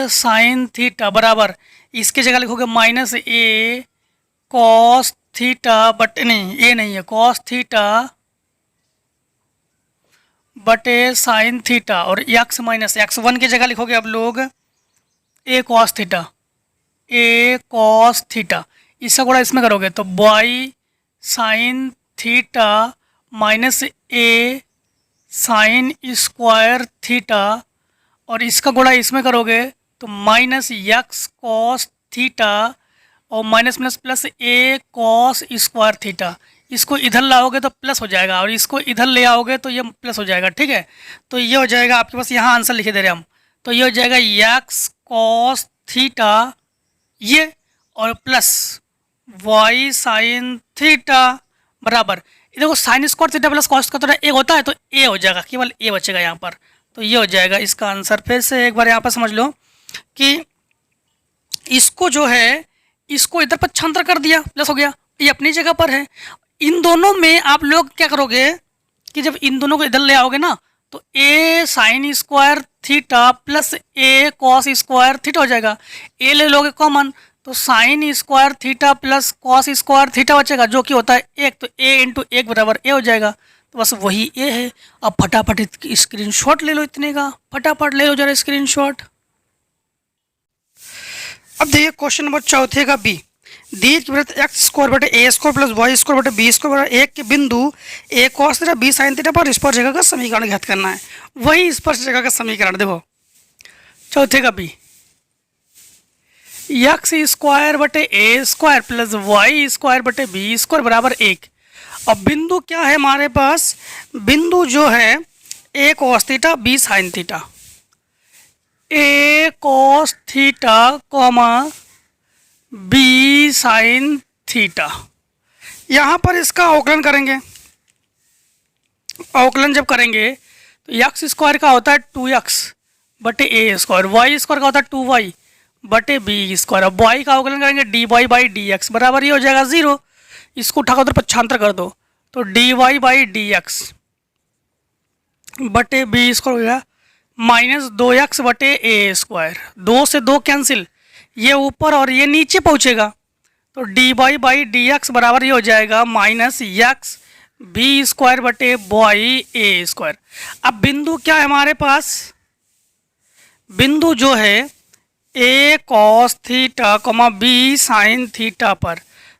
साइन थीटा बराबर, इसके जगह लिखोगे माइनस a कॉस थीटा बटे, नहीं a नहीं है, कॉस थीटा बटे साइन थीटा, और x माइनस x1 की जगह लिखोगे आप लोग a कॉस थीटा, इसका गुणा इसमें करोगे तो y sine theta minus a sign square theta, और इसका गुणा इसमें करोगे तो माइनस x कॉस थीटा और minus plus plus a cos square theta, इसको इधर लाओगे तो प्लस हो जाएगा और इसको इधर ले आओगे तो ये प्लस हो जाएगा, ठीक है। तो ये हो जाएगा आपके पास, यहाँ आंसर लिखे दे रहे हम, तो ये हो जाएगा यक्स कॉस थीटा ये और प्लस वाई साइन थीटा बराबर, ये देखो sign square theta plus cos का तो एक होता है, तो ए हो जाएगा, केवल ए बचेगा यहाँ पर। तो ये हो जाएगा इसका आंसर। फिर से एक बार यहाँ पर समझ लो कि इसको जो है इसको इधर पक्षांतर कर दिया, प्लस हो गया, ये अपनी जगह पर है। इन दोनों में आप लोग क्या करोगे कि जब इन दोनों को इधर ले आओगे ना, तो ए साइन स्क्वायर थीटा प्लस ए कॉस स्क्वायर थीटा हो जाएगा। ए ले लोगे कॉमन, तो sign square theta plus cos square theta बचेगा, जो कि होता है एक, तो ए इंटू एक बराबर ए हो जाएगा। तो बस वही ए है। अब फटाफट स्क्रीनशॉट ले लो इतने का, फटाफट ले लो जरा स्क्रीनशॉट। अब देखिए क्वेश्चन नंबर चौथे का बी, दीर्घ वृत्त एक्स स्क्वायर बटे a square plus y square बटे बी स्क्वायर बराबर एक के बिंदु a cos theta b sine theta पर स्पर्श रेखा का समीकरण ज्ञात करना है। वही स्पर्श रेखा का समीकरण देखो चौथे का बी, एक्स स्क्वायर बटे a square plus y square बटे बी स्क्वायर बराबर एक। अब बिंदु क्या है हमारे पास, बिंदु जो है a cos theta b sine theta, a cos theta comma b sine theta. यहाँ पर इसका अवकलन करेंगे, अवकलन जब करेंगे तो एक्स स्क्वायर का होता है 2x बटे ए स्क्वायर, वाई स्क्वायर का होता है 2y बटे बी स्क्वायर। अब वाई का अवकलन करेंगे d y by d x बराबर ये हो जाएगा 0। इसको उठाकर उधर पक्षांतर कर दो, तो d y by d x बटे बी स्क्वायर हो गया माइनस 2x बटे ए स्क्वायर, 2 से 2 कैंसिल, ये ऊपर और ये नीचे पहुँचेगा, तो d y by d x बराबर ये हो जाएगा माइनस एक्स बी स्क्वायर बटे वाई ए स्क्वायर। अब बिंदु क्या है हमारे पास, बिंदु जो है a cos theta comma b sine theta पर,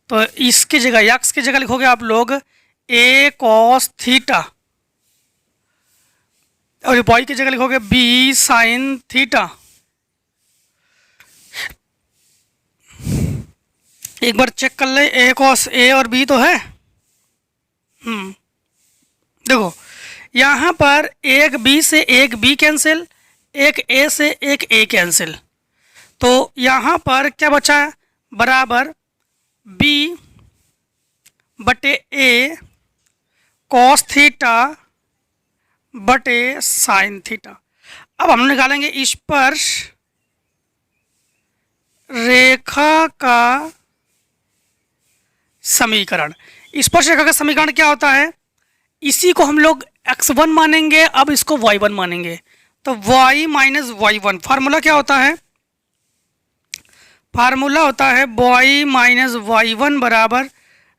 तो इसकी जगह एक्स की जगह लिखोगे आप लोग ए कॉस थीटा और वाई की जगह लिखोगे बी साइन थीटा। एक बार चेक कर ले, ए कॉस ए और बी तो है। देखो यहाँ पर एक बी से एक बी कैंसिल, एक ए से एक ए कैंसिल, तो यहाँ पर क्या बचा बराबर बी बटे ए कॉस थीटा बटे साइन थीटा। अब हम निकालेंगे स्पर्श रेखा का समीकरण। स्पर्श रेखा का समीकरण क्या होता है, इसी को हम लोग x1 मानेंगे, अब इसको y1 मानेंगे, तो y माइनस y1। फार्मूला क्या होता है, फार्मूला होता है y माइनस y1 बराबर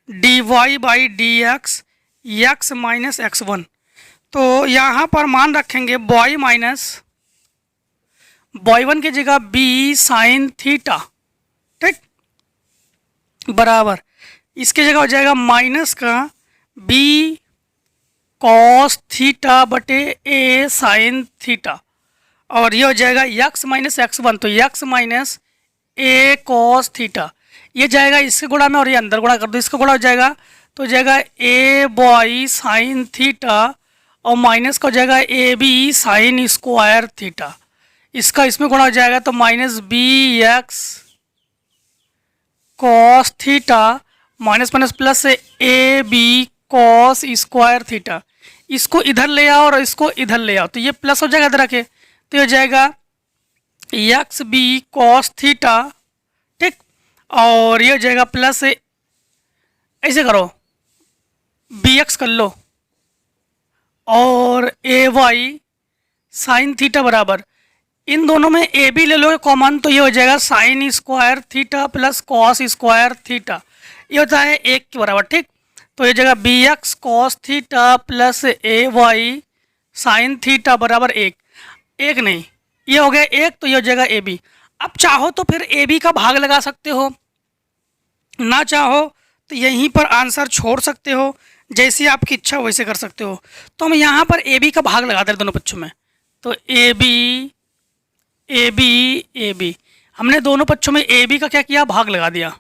d y by d x x minus x1। तो यहाँ पर मान रखेंगे y माइनस y1 की जगह b साइन थीटा, ठीक, बराबर इसकी जगह हो जाएगा माइनस का b कॉस थीटा बटे a साइन थीटा, और ये हो जाएगा x माइनस x1, तो x minus a cos theta, ये जाएगा इसके गुणा में और ये अंदर गुणा कर दो, इसका गुणा हो जाएगा तो हो जाएगा a वाई साइन थीटा और माइनस का हो जाएगा a b sine square theta, इसका इसमें गुणा हो जाएगा तो minus b x cos theta minus minus plus a b cos square theta. इसको इधर ले आओ और इसको इधर ले आओ, तो ये प्लस हो जाएगा इधर रखे, तो ये हो जाएगा एक्स बी कॉस थीटा, ठीक, और ये हो जाएगा प्लस ऐसे करो बी एक्स कर लो और ए वाई साइन थीटा बराबर, इन दोनों में ए बी ले लो कॉमन, तो ये हो जाएगा sign square theta plus cos square theta, ये होता है एक के बराबर, ठीक। तो ये जगह b x cos theta plus a y sine theta बराबर एक, एक नहीं ये हो गया एक, तो ये हो जाएगा ए बी। अब चाहो तो फिर ए बी का भाग लगा सकते हो, ना चाहो तो यहीं पर आंसर छोड़ सकते हो, जैसी आपकी इच्छा वैसे कर सकते हो। तो हम यहाँ पर ए बी का भाग लगा दे दोनों पक्षों में, तो a b a b a b, हमने दोनों पक्षों में ए बी का क्या किया, भाग लगा दिया,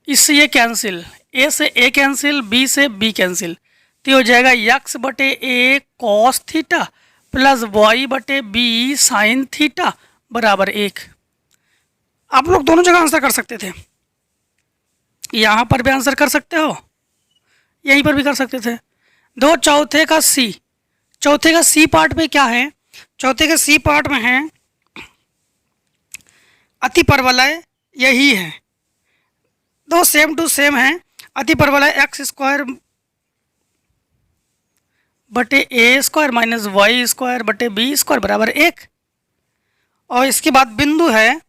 इससे ये कैंसिल, ए से ए कैंसिल, बी से बी कैंसिल, तो ये हो जाएगा यक्स बटे ए कॉस थीटा प्लस वाई बटे बी साइन थीटा बराबर 1। आप लोग दोनों जगह आंसर कर सकते थे, यहाँ पर भी आंसर कर सकते हो, यहीं पर भी कर सकते थे। दो चौथे का सी पार्ट में क्या है, चौथे के सी पार्ट में है अति परवलय, यही है, दो सेम टू सेम है। अति परवलय एक्स स्क्वायर बटे a square minus y square बटे बी स्क्वायर बराबर 1। और इसके बाद बिंदु है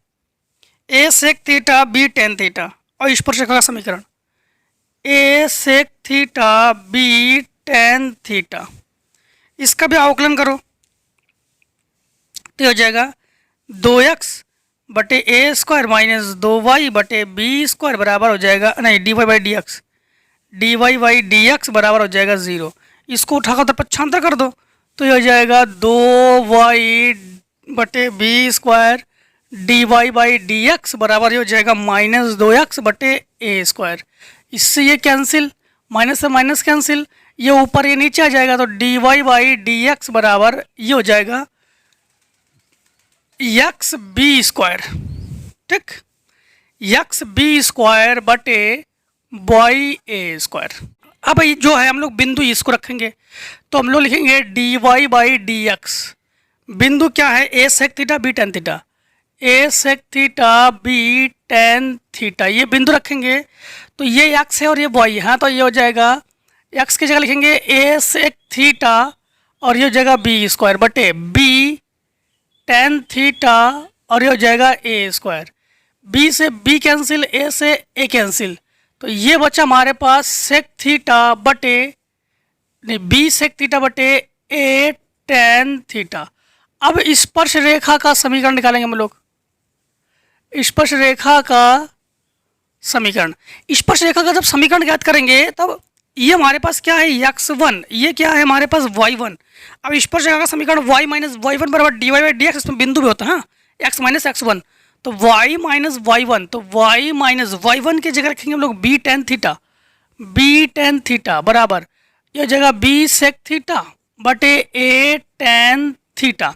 a sec theta b tan theta, और स्पर्शरेखा का समीकरण a sec theta b tan theta, इसका भी अवकलन करो तो हो जाएगा 2x बटे ए स्क्वायर माइनस 2y बटे बी स्क्वायर बराबर हो जाएगा, नहीं dy बाई डी एक्स बराबर हो जाएगा 0। इसको उठाकर उधर पक्षांतर कर दो तो ये हो जाएगा 2y बटे b square dy by d x बराबर ये हो जाएगा माइनस 2x बटे ए स्क्वायर। इससे ये कैंसिल, माइनस से माइनस कैंसिल, ये ऊपर ये नीचे आ जाएगा, तो dy बाई डी एक्स बराबर ये हो जाएगा एक्स बी स्क्वायर, ठीक, एक्स बी स्क्वायर बटे वाई ए स्क्वायर। अब ये जो है हम लोग बिंदु इसको रखेंगे तो हम लोग लिखेंगे dy बाई डी एक्स, बिंदु क्या है a sec theta b tan theta, a sec theta b tan theta, ये बिंदु रखेंगे तो ये एक्स है और ये वाई है, तो ये हो जाएगा एक्स की जगह लिखेंगे ए सेक थीटा और ये हो जाएगा बी स्क्वायर बटे बी टेन थीटा और ये हो जाएगा ए स्क्वायर। बी से बी कैंसिल, ए से ए कैंसिल, तो ये बचा हमारे पास सेक थीटा बटे, नहीं बी सेक थीटा बटे ए टेन थीटा। अब स्पर्श रेखा का समीकरण निकालेंगे हम लोग, स्पर्श रेखा का समीकरण, स्पर्श रेखा का जब समीकरण ज्ञात करेंगे तब ये हमारे पास क्या है x1, ये क्या है हमारे पास y1। अब स्पर्श रेखा का समीकरण y माइनस y1 बराबर dy बाई डी एक्स, इसमें बिंदु भी होता है हाँ, x माइनस x1, तो y माइनस y1, तो y माइनस y1 की जगह रखेंगे हम लोग b टेन थीटा बराबर ये हो जाएगा b सेक थीटा बटे a टेन थीटा,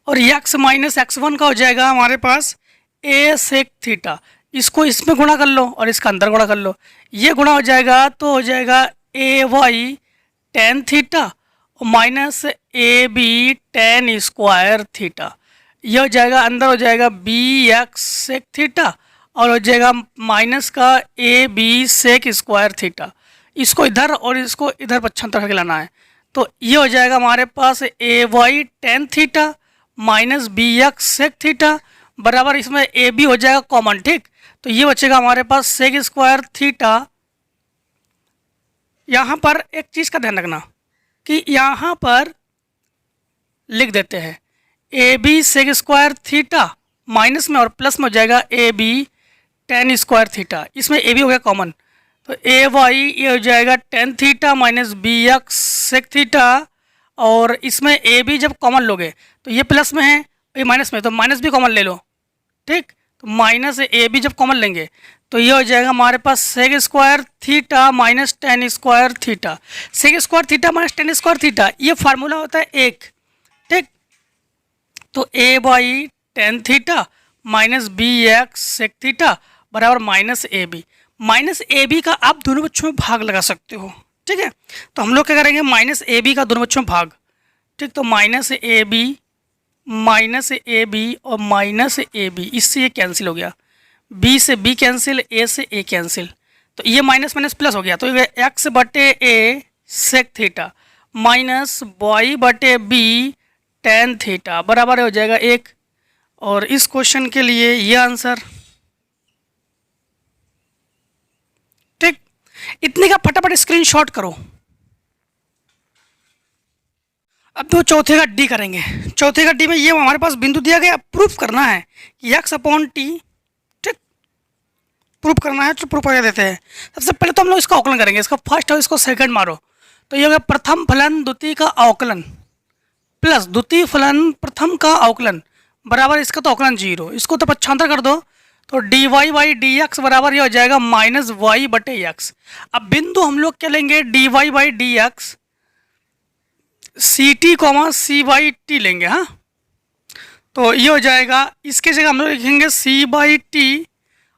और x माइनस x1 का हो जाएगा हमारे पास a सेक थीटा। इसको इसमें गुणा कर लो और इसका अंदर गुणा कर लो, ये गुणा हो जाएगा तो हो जाएगा ए वाई टेन थीटा और minus a b tan square theta, ये हो जाएगा अंदर हो जाएगा बी एक्स सेक थीटा और हो जाएगा माइनस का a b sec square theta. इसको इधर और इसको इधर पक्षांतर करके लाना है, तो ये हो जाएगा हमारे पास a y tan theta minus b x sec theta बराबर, इसमें ए बी हो जाएगा कॉमन, ठीक, तो ये बचेगा हमारे पास सेक स्क्वायर थीटा। यहाँ पर एक चीज़ का ध्यान रखना कि यहाँ पर लिख देते हैं a b sec square theta minus में और प्लस में हो जाएगा a b tan square theta, इसमें ए बी हो गया कॉमन, तो ए वाई ये हो जाएगा tan theta minus b x sec theta, और इसमें ए बी जब कॉमन लोगे तो ये प्लस में है ये माइनस में, तो माइनस भी कॉमन ले लो, ठीक, तो माइनस ए बी जब कॉमन लेंगे तो ये हो जाएगा हमारे पास sec square theta minus tan square theta. Sec square theta minus tan square theta ये फार्मूला होता है एक, ठीक, तो a by tan theta minus b x sec theta बराबर माइनस ए बी का आप दोनों बच्चों में भाग लगा सकते हो, ठीक है, तो हम लोग क्या करेंगे माइनस ए बी का दोनों बच्चों में भाग, ठीक, तो माइनस ए बी और माइनस ए बी, इससे ये कैंसिल हो गया, बी से बी कैंसिल, ए से ए कैंसिल, तो ये माइनस माइनस प्लस हो गया, तो ये एक्स बटे ए सेक थीटा माइनस वाई बटे बी टेन थीटा बराबर हो जाएगा 1। और इस क्वेश्चन के लिए ये आंसर, ठीक, इतने का फटाफट स्क्रीनशॉट करो। अब तो चौथे का डी करेंगे। चौथे का डी में ये हमारे पास बिंदु दिया गया, प्रूफ करना है कि एक्स अपॉन टी, ठीक, प्रूफ करना है, तो प्रूफ कर देते हैं। सबसे पहले तो हम लोग इसका अवकलन करेंगे, इसका फर्स्ट और इसको सेकंड मारो, तो ये हो गया प्रथम फलन द्वितीय का अवकलन प्लस द्वितीय फलन प्रथम का अवकलन बराबर इसका तो अवकलन 0, इसको तो पक्षांतर कर दो तो d y by d x बराबर ये हो जाएगा माइनस वाई बटे एक्स। अब बिंदु हम लोग क्या लेंगे, d y by d x c t comma c by t लेंगे। हाँ, तो ये हो जाएगा, इसके जगह हम लोग लिखेंगे सी बाई टी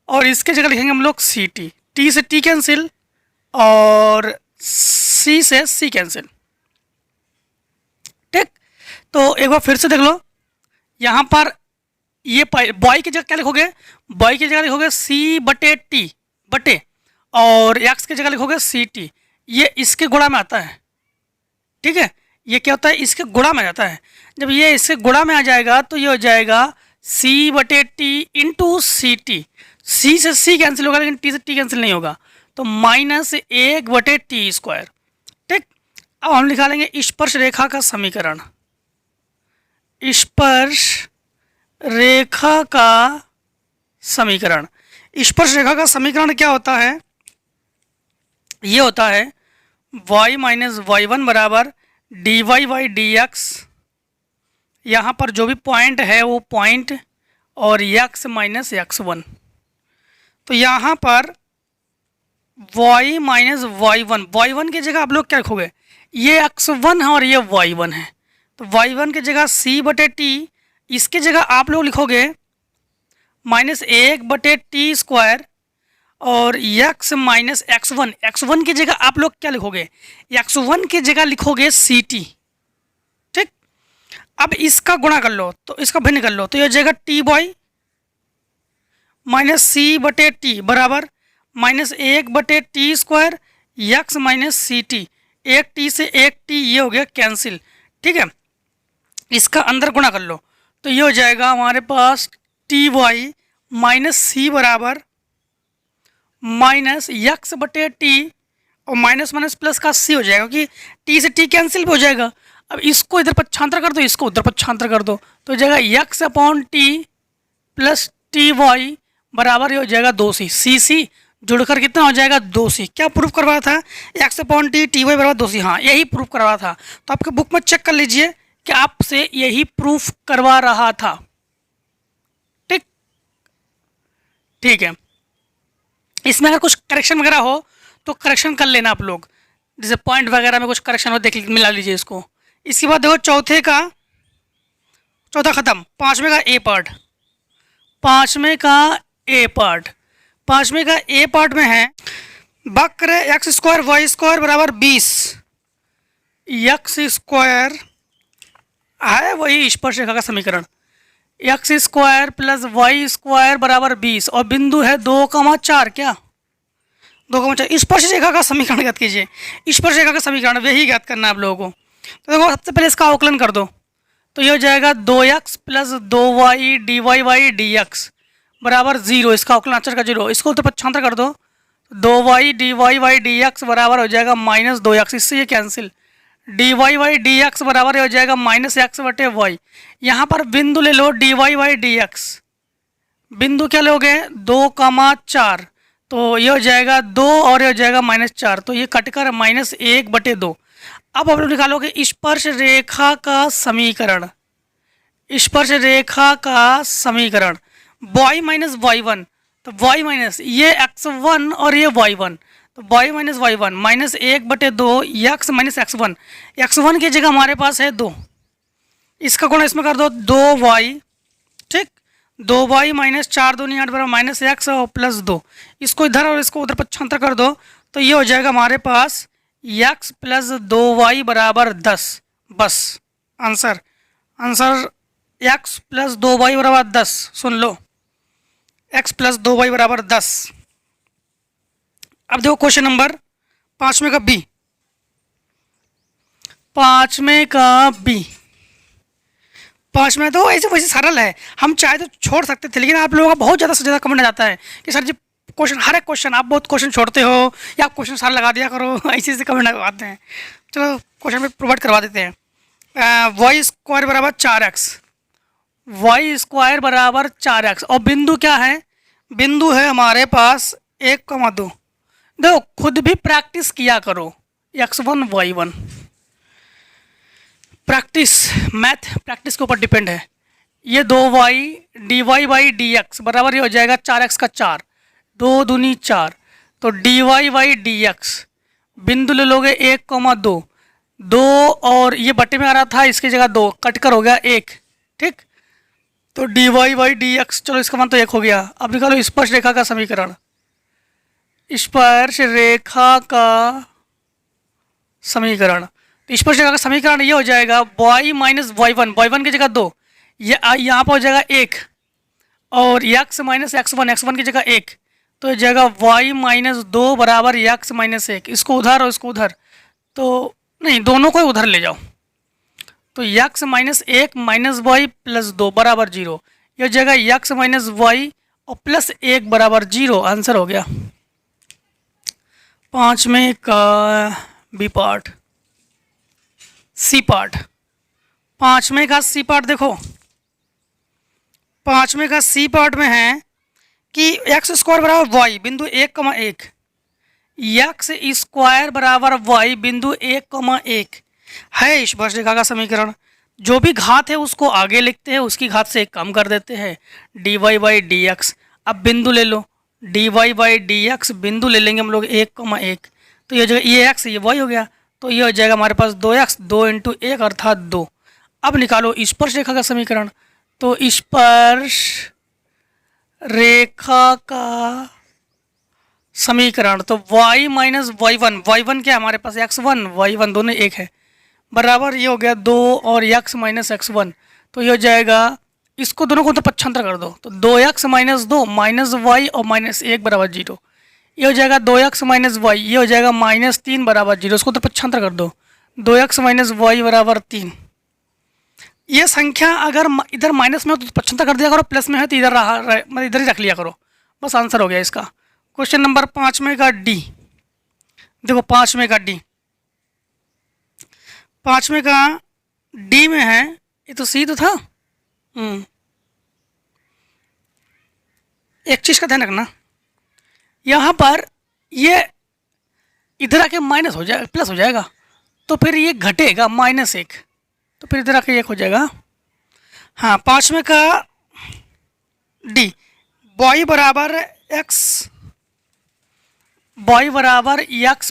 और इसके जगह लिखेंगे हम लोग सी टी। टी से टी कैंसिल और सी से सी कैंसिल। ठीक, तो एक बार फिर से देख लो, यहाँ पर ये बॉय की जगह क्या लिखोगे, बॉय की जगह लिखोगे सी बटे टी बटे और एक्स की जगह लिखोगे सी टी। ये इसके गुणा में आता है। ठीक है, ये क्या होता है, इसके गुणा में आ जाता है। जब ये इसके गुणा में आ जाएगा तो ये हो जाएगा सी बटे टी इंटू सी टी। सी से सी कैंसिल होगा लेकिन टी से टी कैंसिल नहीं होगा, तो माइनस 1 बटे टी स्क्वायर। ठीक, अब हम लिखा लेंगे स्पर्श रेखा का समीकरण। स्पर्श रेखा का समीकरण, स्पर्श रेखा का समीकरण क्या होता है, ये होता है y माइनस वाई वन बराबर d y by d x. यहाँ पर जो भी पॉइंट है वो पॉइंट और x माइनस एक्स वन। तो यहाँ पर y माइनस वाई वन की जगह आप लोग क्या रखोगे, ये x1 है और ये y1 है, तो y1 की जगह c बटे टी, इसके जगह आप लोग लिखोगे माइनस 1 बटे टी स्क्वायर और x माइनस x1 की जगह आप लोग क्या लिखोगे, x1 की जगह लिखोगे सी टी। ठीक, अब इसका गुणा कर लो तो इसका भिन्न कर लो, तो ये हो जाएगा टी बॉय माइनस सी बटे टी बराबर माइनस 1 बटे t square x minus c t. एक टी से एक टी ये हो गया कैंसिल। ठीक है, इसका अंदर गुणा कर लो तो ये हो जाएगा हमारे पास टी वाई माइनस सी बराबर माइनस एक्स बटे टी और माइनस माइनस प्लस का सी हो जाएगा, क्योंकि टी से टी कैंसिल भी हो जाएगा। अब इसको इधर पक्षांतर कर दो, इसको उधर पक्षांतर कर दो, तो हो जाएगा x upon t plus t y बराबर ये हो जाएगा 2c। सी जुड़कर कितना हो जाएगा 2c। क्या प्रूफ करवाया था, एक्स अपॉन टी वाई बराबर 2c। हाँ, यही प्रूफ करवाया था। तो आपके बुक में चेक कर लीजिए कि आपसे यही प्रूफ करवा रहा था। ठीक, ठीक है, इसमें अगर कुछ करेक्शन वगैरह हो तो करेक्शन कर लेना आप लोग, जैसे पॉइंट वगैरह में कुछ करेक्शन हो देख मिला लीजिए इसको। इसके बाद देखो चौथा खत्म, पांचवें का ए पार्ट। पांचवें का ए पार्ट में है वक्र एक्स स्क्वायर वाई स्क्वायर बराबर 20। एक्स स्क्वायर है वही स्पर्श रेखा का समीकरण, x square plus y square बराबर 20 और बिंदु है 2,4। क्या 2,4? स्पर्श रेखा का समीकरण ज्ञात कीजिए। स्पर्श रेखा का समीकरण वही ज्ञात करना है आप लोगों को। तो देखो सबसे पहले इसका अवकलन कर दो, तो ये हो जाएगा 2x plus 2y d y by d x बराबर 0। इसका अवकलन अचर का 0, इसको तो पक्षांतर कर दो, 2y d y by d x बराबर हो जाएगा माइनस 2x। इससे ये cancel, d y by d x बराबर हो जाएगा माइनस एक्स बटे वाई। यहाँ पर बिंदु ले लो d y by d x, बिंदु क्या लोगे 2,4, तो ये हो जाएगा 2 और ये हो जाएगा -4, तो ये कटकर -1 बटे 2। अब आप लोग निकालोगे स्पर्श रेखा का समीकरण। स्पर्श रेखा का समीकरण y माइनस वाई वन, तो y माइनस ये x1 और ये y1, तो y माइनस वाई वन -1 बटे 2 x माइनस x1 की जगह हमारे पास है 2, इसका गुणा इसमें कर दो 2y। ठीक, 2y माइनस 4 2 8 बराबर -x और प्लस 2, इसको इधर और इसको उधर पक्षांतर कर दो, तो ये हो जाएगा हमारे पास x प्लस 2y बराबर 10। बस आंसर x प्लस 2y बराबर 10। सुन लो, x प्लस 2y बराबर 10। अब देखो क्वेश्चन नंबर 5वें का बी। 5वें तो ऐसे वैसे सरल है, हम चाहे तो छोड़ सकते थे, लेकिन आप लोगों का बहुत ज़्यादा से ज़्यादा कमेंट आ जाता है कि सर जी क्वेश्चन, हर एक क्वेश्चन आप बहुत क्वेश्चन छोड़ते हो या आप क्वेश्चन सारा लगा दिया करो, ऐसे कमेंट आते हैं। चलो क्वेश्चन में प्रोवाइड करवा देते हैं। वाई स्क्वायर बराबर 4x, वाई स्क्वायर बराबर 4x और बिंदु क्या है, बिंदु है हमारे पास 1,2। देखो खुद भी प्रैक्टिस किया करो, x1 y1 practice, math practice के ऊपर डिपेंड है। ये 2y dy/dx बराबर ये हो जाएगा 4x का 4, 2 दूनी 4, तो dy/dx बिंदु ले लोगे 1,2, 2 और ये बटे में आ रहा था, इसकी जगह 2 कटकर हो गया 1, ठीक। तो dy/dx, चलो इसका मान तो 1 हो गया। अब निकालो स्पर्श रेखा का समीकरण। स्पर्श रेखा का समीकरण, तो स्पर्श रेखा का समीकरण ये हो जाएगा y माइनस y1 की जगह 2, यहाँ पर हो जाएगा 1, और x माइनस x1 की जगह 1, तो ये जाएगा y माइनस 2 बराबर x माइनस 1। इसको उधर और इसको उधर, तो नहीं दोनों को उधर ले जाओ, तो x minus 1 minus y plus 2 बराबर 0। यह जगह x माइनस वाई और प्लस 1 बराबर 0, आंसर हो गया। 5वें का बी पार्ट, सी पार्ट। 5वें का सी पार्ट देखो, 5वें का सी पार्ट में है कि एक्स स्क्वायर बराबर वाई बिंदु 1,1, एक्स स्क्वायर बराबर वाई बिंदु 1,1 है स्पर्श रेखा का समीकरण। जो भी घात है उसको आगे लिखते हैं, उसकी घात से कम कर देते हैं, dy/dx। अब बिंदु ले लो, dy/dx बिंदु ले लेंगे हम लोग 1,1, तो ये जगह ये x ये y हो गया, तो ये हो जाएगा हमारे पास 2x, 2 × 1 अर्थात 2। अब निकालो स्पर्श रेखा का समीकरण, तो स्पर्श रेखा का समीकरण, तो y माइनस y1 क्या हमारे पास x1 y1 दोनों 1 है, बराबर ये हो गया 2 और x माइनस x1, तो ये हो जाएगा, इसको दोनों को तो पक्षांतर कर दो, तो 2x माइनस 2 माइनस y और माइनस 1 बराबर 0। ये हो जाएगा 2x माइनस y, ये हो जाएगा माइनस 3 बराबर 0, इसको तो पक्षांतर कर दो, 2x माइनस y बराबर 3। ये संख्या अगर इधर माइनस में हो तो पक्षांतर कर दिया करो, प्लस में है तो इधर मतलब इधर ही रख लिया करो, बस आंसर हो गया इसका। क्वेश्चन नंबर 5वें का डी, देखो 5वें का डी, 5वें का डी में है, ये तो सी तो था। एक चीज़ का ध्यान रखना, यहाँ पर ये इधर आके माइनस हो जाएगा, प्लस हो जाएगा, तो फिर ये घटेगा -1, तो फिर इधर आके 1 हो जाएगा। हाँ 5वें का डी, y बराबर x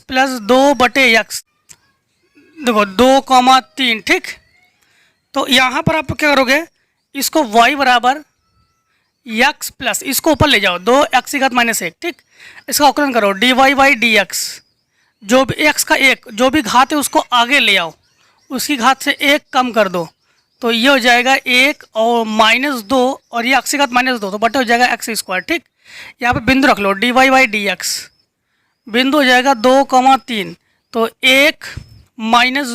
प्लस 2/x, देखो 2,3, ठीक। तो यहाँ पर आप क्या करोगे, इसको y बराबर x प्लस, इसको ऊपर ले जाओ, 2x की घात -1, ठीक। इसका अवकलन करो, dy/dx, जो भी x का 1 जो भी घात है उसको आगे ले आओ, उसकी घात से 1 कम कर दो, तो ये हो जाएगा 1 और -2 और ये x की घात -2, तो बटे हो जाएगा x², ठीक। यहाँ पे बिंदु रख लो, dy/dx बिंदु हो जाएगा 2,3, तो 1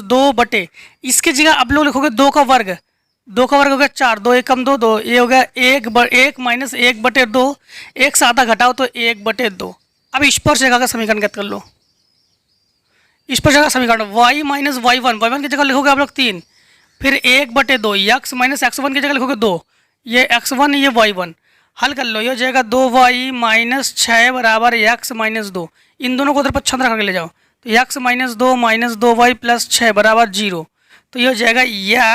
- 2 बटे, इसकी जगह अब लोग लिखोगे 2 का वर्ग हो गया 4, 2 1 कम 2, 2 ये हो गया 1 माइनस 1/2, 1 से आधा घटाओ तो 1/2। अब स्पर्श रेखा का समीकरण ज्ञात कर लो। स्पर्श रेखा का समीकरण y माइनस y1 की जगह लिखोगे आप लोग 3, फिर 1/2, x माइनस x1 की जगह लिखोगे 2, ये x1 ये y1, हल कर लो, ये हो जाएगा 2y माइनस 6 बराबर x माइनस 2, इन दोनों को उधर पक्षांतर करके ले जाओ, तो x माइनस 2y प्लस 6 बराबर 0, तो ये हो जाएगा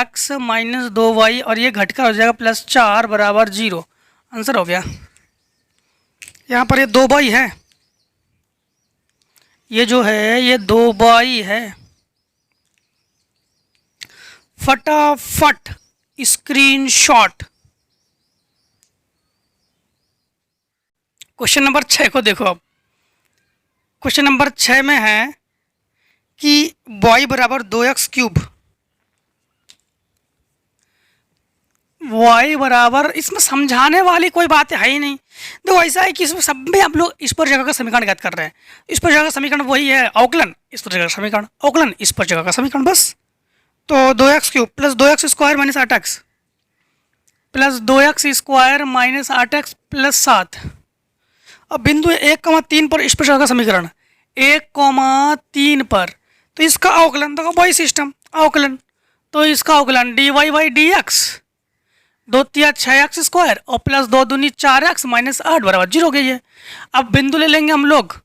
x माइनस 2y और ये घटकर हो जाएगा +4 बराबर 0, आंसर हो गया। यहाँ पर ये 2y है, ये जो है ये 2y है। फटाफट स्क्रीनशॉट। क्वेश्चन नंबर 6 को देखो। अब क्वेश्चन नंबर 6 में है कि y बराबर 2x³, y बराबर, इसमें समझाने वाली कोई बात है ही नहीं। देखो ऐसा है कि इसमें सब में आप लोग स्पर्श रेखा का समीकरण ज्ञात कर रहे हैं। स्पर्श रेखा का समीकरण वही है, अवकलन स्पर्श रेखा का समीकरण, अवकलन स्पर्श रेखा का समीकरण, बस। तो 2x³ plus 2x² minus 8x plus 2x² minus 8x plus 7। अब बिंदु 1,3 पर स्पर्श रेखा का समीकरण 1,3 पर, तो इसका अवकलन, तो वही सिस्टम अवकलन, तो इसका अवकलन dy/dx 2 × 6x² और प्लस 2 दूनी 4x माइनस 8 बराबर 0 हो गई है। अब बिंदु ले लेंगे हम लोग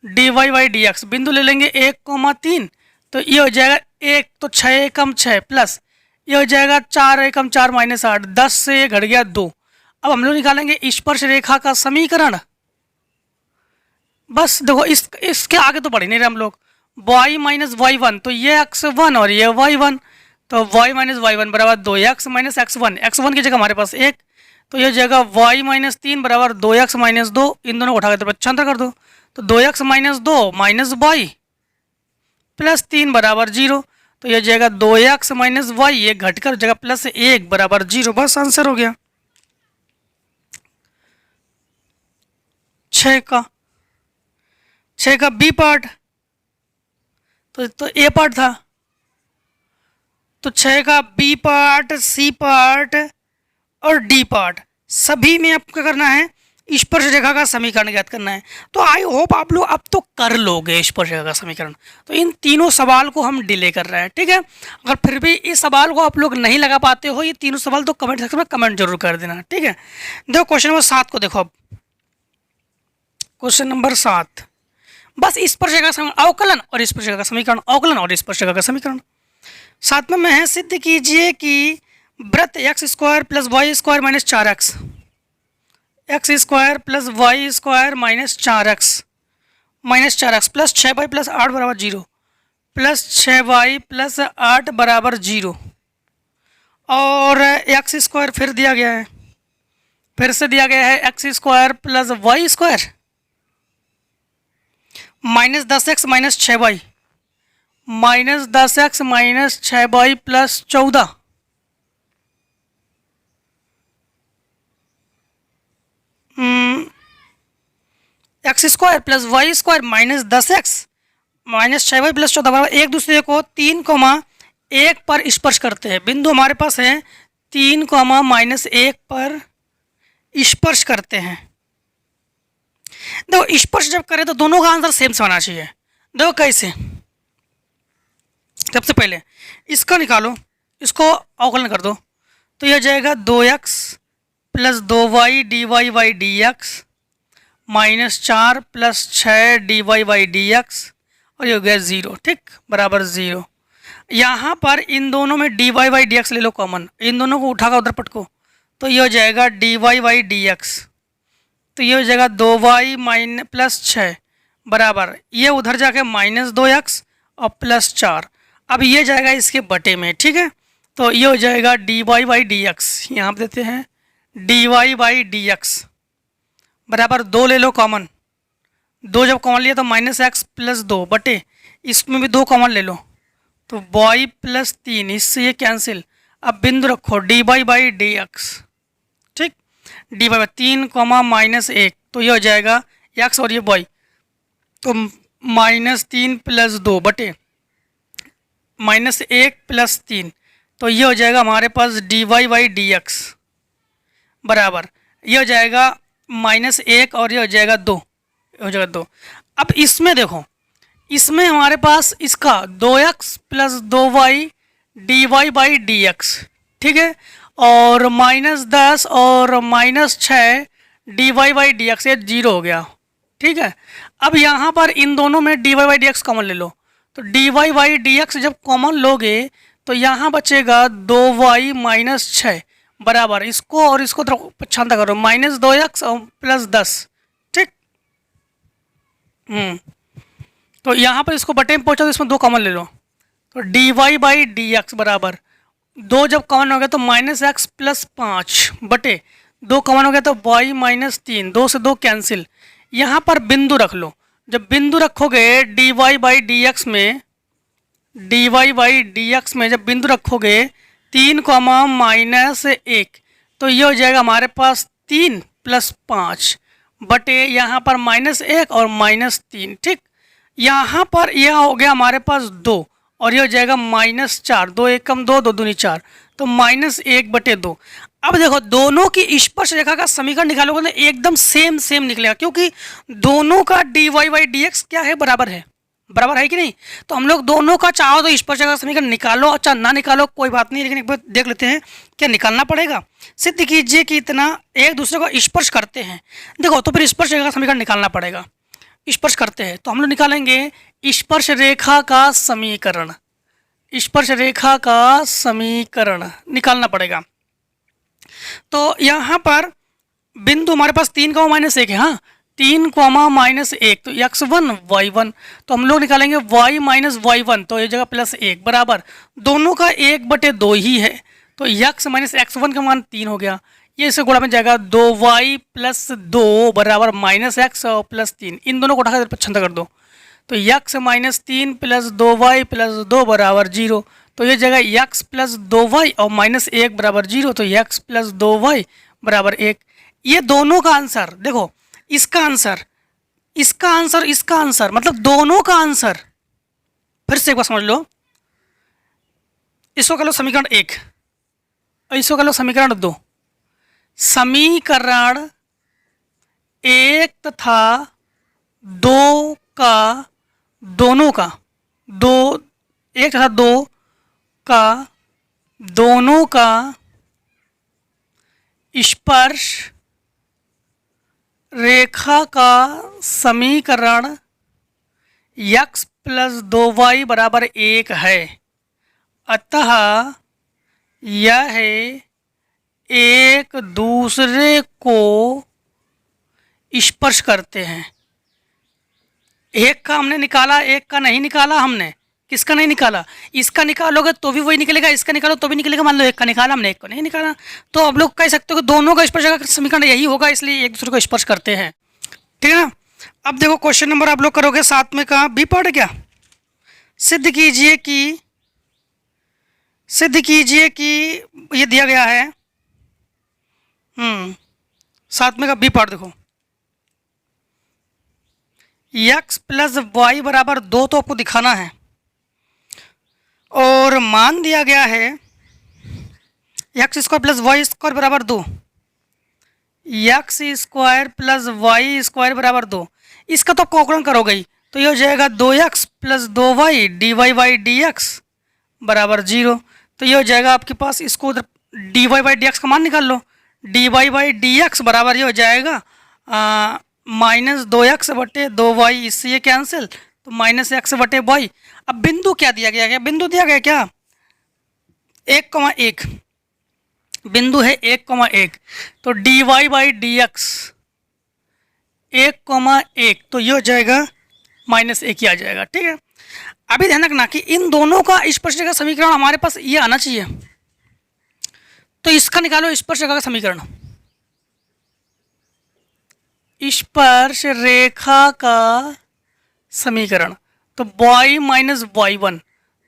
dy/dx, बिंदु ले लेंगे 1,3, तो ये हो जाएगा 1, तो 6 कम 6 प्लस ये हो जाएगा 4 एकम 4 माइनस 8, 10 से घट गया 2। अब हम लोग निकालेंगे स्पर्श रेखा का समीकरण। बस देखो इसके आगे तो बढ़ ही नहीं रहे हम लोग। y माइनस वाई वन, तो ये x1 और ये y1, तो y माइनस वाई वन बराबर 2x माइनस x1, x1 की जगह हमारे पास 1, तो ये जगह y माइनस 3 बराबर 2x माइनस 2, इन दोनों को उठा कर पक्षांतर कर दो, तो 2x minus 2 minus y plus 3 बराबर 0, तो ये जगह 2x माइनस वाई, ये घटकर जगह प्लस 1 बराबर 0। बस आंसर हो गया 6 का बी पार्ट। तो ए पार्ट था, तो 6 का बी पार्ट, सी पार्ट और डी पार्ट, सभी में आपको क्या करना है, स्पर्श रेखा का समीकरण ज्ञात करना है। तो आई होप आप लोग अब तो कर लोगे स्पर्श रेखा का समीकरण। तो इन तीनों सवाल को हम डिले कर रहे हैं, ठीक है। अगर फिर भी इस सवाल को आप लोग नहीं लगा पाते हो ये तीनों सवाल, तो कमेंट सेक्शन में कमेंट जरूर कर देना, ठीक है। देखो क्वेश्चन नंबर 7 को देखो। अब क्वेश्चन नंबर 7, बस स्पर्श रेखा का अवकलन और स्पर्श रेखा का समीकरण, अवकलन और स्पर्श रेखा का समीकरण। 7 में है, सिद्ध कीजिए कि वृत्त x square plus y square minus 4x, x square plus y square minus 4x plus 6y plus 8 बराबर 0, प्लस 6y प्लस 8 बराबर 0, और एक्स स्क्वायर फिर दिया गया है, फिर से दिया गया है x square plus y square minus 10x minus 6y, minus 10x minus 6y plus 14, x square plus y square minus 10x minus 6y plus 14 बराबर एक दूसरे को 3,1 पर स्पर्श करते हैं। बिंदु हमारे पास है 3,-1 पर स्पर्श करते हैं। देखो स्पर्श जब करें तो दोनों का आंसर सेम से होना चाहिए। देखो कैसे, सबसे पहले इसका निकालो, इसको अवकलन कर दो, तो यह जाएगा 2x plus 2y dy by d x minus 4 plus 6 dy by d x, और ये हो गया 0, ठीक, बराबर 0। यहाँ पर इन दोनों में dy बाई डी एक्स ले लो कॉमन, इन दोनों को उठाकर उधर पटको, तो ये हो जाएगा dy बाई डी एक्स, तो ये हो जाएगा 2y माइनस प्लस 6 बराबर, ये उधर जाके माइनस 2x और प्लस 4। अब ये जाएगा इसके बटे में, ठीक है। तो ये हो जाएगा dy बाई डी एक्स, यहाँ पर देते हैं dy बाई डी एक्स बराबर 2 ले लो कॉमन, 2 जब कॉमन लिया तो माइनस एक्स प्लस 2 बटे, इसमें भी 2 कॉमन ले लो, तो y प्लस 3, इससे ये कैंसिल। अब बिंदु रखो dy बाई डी एक्स, ठीक, dy बाई 3, माइनस 1, तो ये हो जाएगा x और ये y, तो माइनस 3 प्लस 2 बटे माइनस 1 प्लस 3, तो ये हो जाएगा हमारे पास dy बाई डी एक्स बराबर, ये हो जाएगा माइनस 1 और ये हो जाएगा 2, हो जाएगा 2। अब इसमें देखो, इसमें हमारे पास इसका 2x plus 2y dy by d x, ठीक है, और माइनस 10 और minus 6 dy by d x, ये 0 हो गया, ठीक है। अब यहाँ पर इन दोनों में dy by d x common ले लो, तो dy बाई डी एक्स जब कॉमन लोगे तो यहाँ बचेगा 2y माइनस 6 बराबर, इसको और इसको पक्षांतर करो, माइनस 2x और प्लस 10, ठीक। तो यहाँ पर इसको बटे में पहुँचा तो इसमें 2 कॉमन ले लो, तो dy बाई डी एक्स बराबर 2 जब कॉमन हो गया तो माइनस एक्स प्लस 5 बटे 2 कॉमन हो गया तो y माइनस 3, 2 से 2 कैंसिल। यहाँ पर बिंदु रख लो, जब बिंदु रखोगे dy बाई डी एक्स में, dy बाई डी एक्स में जब बिंदु रखोगे 3, माइनस 1, तो ये हो जाएगा हमारे पास 3 प्लस 5 बटे यहाँ पर माइनस 1 और माइनस 3, ठीक। यहाँ पर यह हो गया हमारे पास 2 और ये हो जाएगा माइनस 4, 2 1 कम 2, 2 दूनी 4, तो माइनस 1 बटे 2। अब देखो दोनों की स्पर्श रेखा का समीकरण निकालोगे ना एकदम सेम निकलेगा, क्योंकि दोनों का dy बाई डी एक्स क्या है, बराबर है, बराबर है कि नहीं। तो हम लोग दोनों का चाहो तो स्पर्श रेखा का समीकरण निकालो, अच्छा ना निकालो कोई बात नहीं, लेकिन एक बार देख लेते हैं क्या निकालना पड़ेगा। सिद्ध कीजिए कि इतना एक दूसरे को स्पर्श करते हैं। देखो तो फिर स्पर्श रेखा का समीकरण निकालना पड़ेगा। स्पर्श करते हैं तो हम लोग निकालेंगे स्पर्श रेखा का समीकरण। स्पर्श रेखा का समीकरण निकालना पड़ेगा। तो यहाँ पर बिंदु हमारे पास 3, -1 है। हाँ, 3, -1 तो x1 y1, तो हम लोग निकालेंगे y माइनस y1, तो ये जगह +1 बराबर दोनों का 1/2 ही है, तो x माइनस x1 का मान 3 हो गया। ये इससे गुणा में जाएगा 2y + 2 बराबर -x और +3, इन दोनों को उठाकर पछंता कर दो, तो x माइनस 3 + 2y + 2 बराबर 0, तो ये जगह x + 2y और -1 बराबर 0, तो x + 2y बराबर 1। ये दोनों का आंसर देखो, इसका आंसर, इसका आंसर, इसका आंसर, मतलब दोनों का आंसर। फिर से एक बार समझ लो, इसको कर लो समीकरण 1 और इसको कर लो समीकरण 2। समीकरण 1 तथा 2 का, दोनों का, 1 तथा 2 का, दोनों का स्पर्श रेखा का समीकरण x + 2y बराबर 1 है, अतः यह एक दूसरे को स्पर्श करते हैं। एक का हमने निकाला, एक का नहीं निकाला हमने। किसका नहीं निकाला? इसका निकालोगे तो भी वही निकलेगा, इसका निकालो तो भी निकलेगा। मान लो एक का निकाला हमने, एक को नहीं निकाला, तो अब लोग कह सकते हो कि दोनों का स्पर्श का समीकरण यही होगा, इसलिए एक दूसरे को स्पर्श करते हैं। ठीक है ना। अब देखो क्वेश्चन नंबर आप लोग करोगे 7 में का बी पार्ट क्या, सिद्ध कीजिए कि ये दिया गया है। 7 में का बी पार्ट देखो, x + y बराबर 2 तो आपको दिखाना है, और मान दिया गया है x² + y² बराबर 2, x² + y² बराबर 2। इसका तो अवकलन करोगे ही, तो ये हो जाएगा 2x + 2y dy/dx बराबर 0। तो ये हो जाएगा आपके पास, इसको उधर dy/dx का मान निकाल लो, dy/dx बराबर ये हो जाएगा -2x/2y, इससे ये कैंसिल, तो -x/y। अब बिंदु क्या दिया गया है? बिंदु दिया गया क्या 1,1, बिंदु है 1,1, तो dy/dx 1,1, तो ये हो जाएगा -1 ही आ जाएगा। ठीक है। अभी ध्यान रखना कि इन दोनों का स्पर्श रेखा समीकरण हमारे पास ये आना चाहिए, तो इसका निकालो स्पर्श रेखा का समीकरण। स्पर्श रेखा का समीकरण, तो y माइनस y1,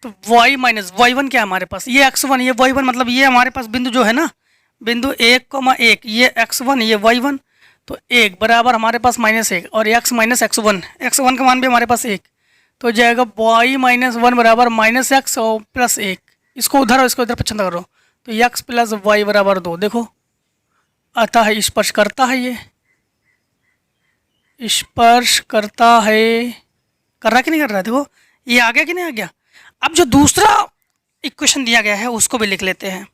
तो y माइनस y1 क्या है हमारे पास, ये x1, ये y1, मतलब ये हमारे पास बिंदु जो है ना, बिंदु 1,1, ये x1, ये y1, तो 1 बराबर हमारे पास -1, और x माइनस x1, x1 का मान भी हमारे पास 1, तो जाएगा y माइनस 1 बराबर -x और +1। इसको उधर और इसको इधर पछंदा करो, तो x + y बराबर 2। देखो अतः स्पर्श करता है, ये स्पर्श करता है, कर रहा कि नहीं कर रहा? देखो ये आ गया कि नहीं आ गया। अब जो दूसरा इक्वेशन दिया गया है उसको भी लिख लेते हैं,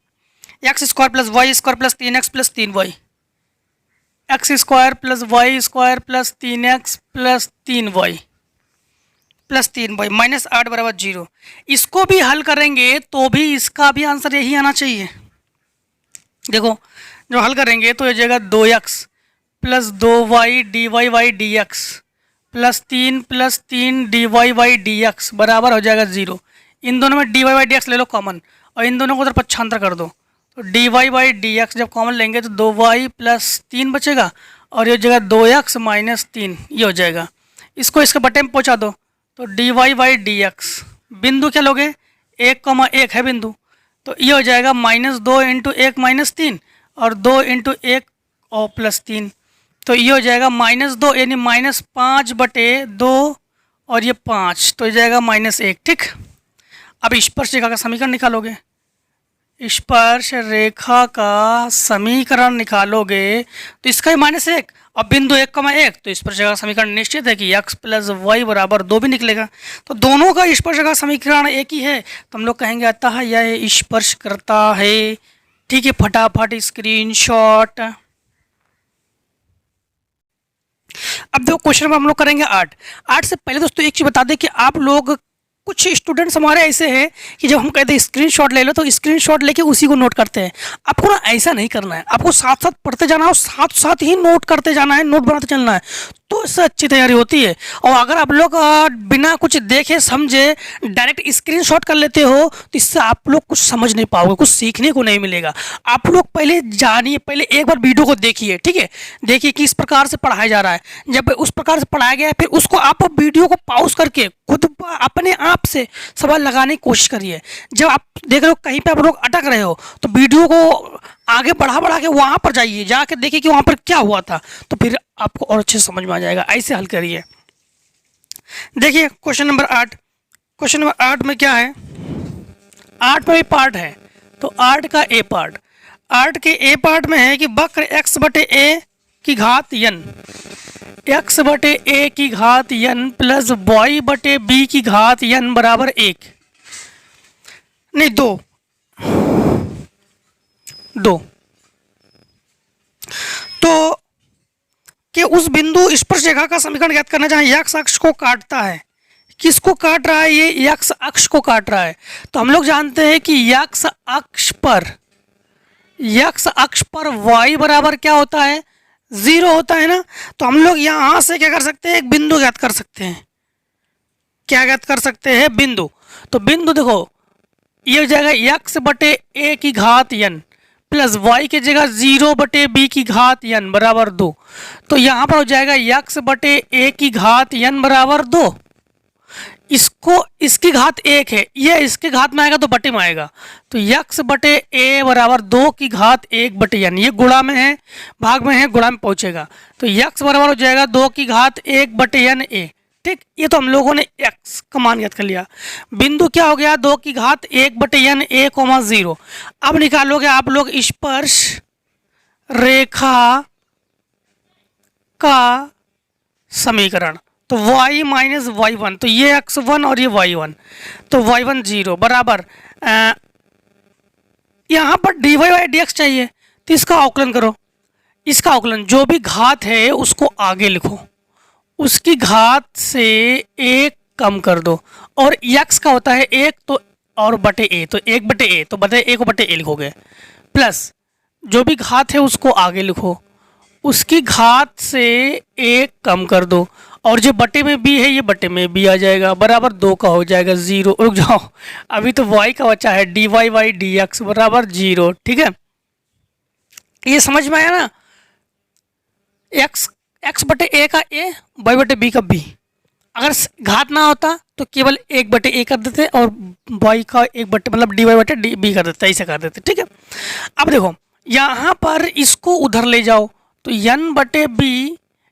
x² + y² + 3x + 3y, x² + y² + 3x + 3y + 3y -8 बराबर 0। इसको भी हल करेंगे तो भी इसका भी आंसर यही आना चाहिए। देखो जो हल करेंगे तो ये जाएगा 2x + 2y dy/dx + 3 + 3 dy/dx बराबर हो जाएगा 0। इन दोनों में dy/dx ले लो कॉमन, और इन दोनों को उधर पक्षांतर कर दो, तो dy/dx जब कॉमन लेंगे तो 2y + 3 बचेगा, और ये जगह 2x - 3 ये हो जाएगा। इसको इसके बटे में पहुँचा दो, तो dy/dx, बिंदु क्या लोगे 1,1 है बिंदु, तो ये हो जाएगा -2 × 1 - 3 और 2 × 1 और +3, तो ये हो जाएगा -2 यानी -5/2 और ये 5, तो ये जाएगा -1। ठीक। अब स्पर्श रेखा का समीकरण निकालोगे, स्पर्श रेखा का समीकरण निकालोगे तो इसका ही -1, और बिंदु 1,1, तो स्पर्श रेखा का समीकरण निश्चित है कि x + y बराबर 2 भी निकलेगा। तो दोनों का स्पर्श रेखा समीकरण एक ही है, तो हम लोग कहेंगे अतः यह स्पर्श करता है। ठीक है, फटाफट स्क्रीनशॉट। अब देखो क्वेश्चन नंबर हम लोग करेंगे 8 से पहले दोस्तों एक चीज़ बता दें कि आप लोग कुछ स्टूडेंट्स हमारे ऐसे हैं कि जब हम कहते हैं स्क्रीनशॉट ले लो तो स्क्रीनशॉट लेके उसी को नोट करते हैं। आपको ना ऐसा नहीं करना है, आपको साथ साथ पढ़ते जाना है और साथ साथ ही नोट करते जाना है, नोट बनाते चलना है, तो इससे अच्छी तैयारी होती है। और अगर आप लोग बिना कुछ देखे समझे डायरेक्ट स्क्रीनशॉट कर लेते हो तो इससे आप लोग कुछ समझ नहीं पाओगे, कुछ सीखने को नहीं मिलेगा। आप लोग पहले जानिए, पहले एक बार वीडियो को देखिए, ठीक है, देखिए किस प्रकार से पढ़ाया जा रहा है। जब उस प्रकार से पढ़ाया गया है फिर उसको आप वीडियो को पॉज करके खुद अपने आप से सवाल लगाने की कोशिश करिए। जब आप देख रहे हो कहीं पे आप लोग अटक रहे हो तो वीडियो को आगे बढ़ा के वहाँ पर जाइए, जाके देखिए कि वहाँ पर क्या हुआ था, तो फिर आपको और अच्छे से समझ में आ जाएगा। ऐसे हल करिए। देखिए क्वेश्चन नंबर 8, क्वेश्चन नंबर 8 में क्या है, 8 में भी पार्ट है, तो 8 का ए पार्ट, 8 के ए पार्ट में है कि वक्र x बटे ए की घात n, x बटे ए की घात n प्लस y बटे b की घात n बराबर 1, नहीं 2, तो कि उस बिंदु स्पर्शरेखा का समीकरण ज्ञात करना जहां x अक्ष को काटता है। किसको काट रहा है? ये x अक्ष को काट रहा है। तो हम लोग जानते हैं कि x अक्ष पर y बराबर क्या होता है? 0 होता है ना। तो हम लोग यहां से क्या कर सकते हैं? एक बिंदु ज्ञात कर सकते हैं। क्या ज्ञात कर सकते हैं? बिंदु। तो बिंदु देखो, ये हो जाएगा x बटे ए की घात n प्लस y की जगह 0 बटे b की घात n बराबर 2। तो यहाँ पर हो जाएगा x बटे a की घात n बराबर 2। इसकी घात 1 है, ये इसके घात में आएगा तो बटे में आएगा। तो x बटे a बराबर 2 की घात 1 बटे n, ये गुणा में है, भाग में है, गुणा में पहुंचेगा। तो x बराबर हो जाएगा 2 की घात 1 बटे n a। ठीक, ये तो हम लोगों ने x का मान ज्ञात कर लिया। बिंदु क्या हो गया? 2 की घात 1 बटे n a, 0। अब निकालोगे आप लोग स्पर्श रेखा का समीकरण। तो y माइनस y1, तो ये x1 और ये y1, तो y1 0 बराबर यहाँ पर dy बाई dx चाहिए, तो इसका अवकलन करो। इसका अवकलन, जो भी घात है उसको आगे लिखो, उसकी घात से 1 कम कर दो, और x का होता है 1 तो और बटे a, तो 1 बटे a, तो बटे a को बटे a लिखोगे, प्लस जो भी घात है उसको आगे लिखो, उसकी घात से 1 कम कर दो, और जो बटे में b है ये बटे में b आ जाएगा, बराबर 2 का हो जाएगा 0। रुक जाओ, अभी तो y का बचा है, dy बाई dx बराबर 0। ठीक है, ये समझ में आया ना? x बटे a का a, y बटे b का b। अगर घात ना होता तो केवल 1 बटे a कर देते और y का 1 बटे मतलब dy बटे b कर देते, ऐसे कर देते। ठीक है, अब देखो यहाँ पर इसको उधर ले जाओ तो n बटे b,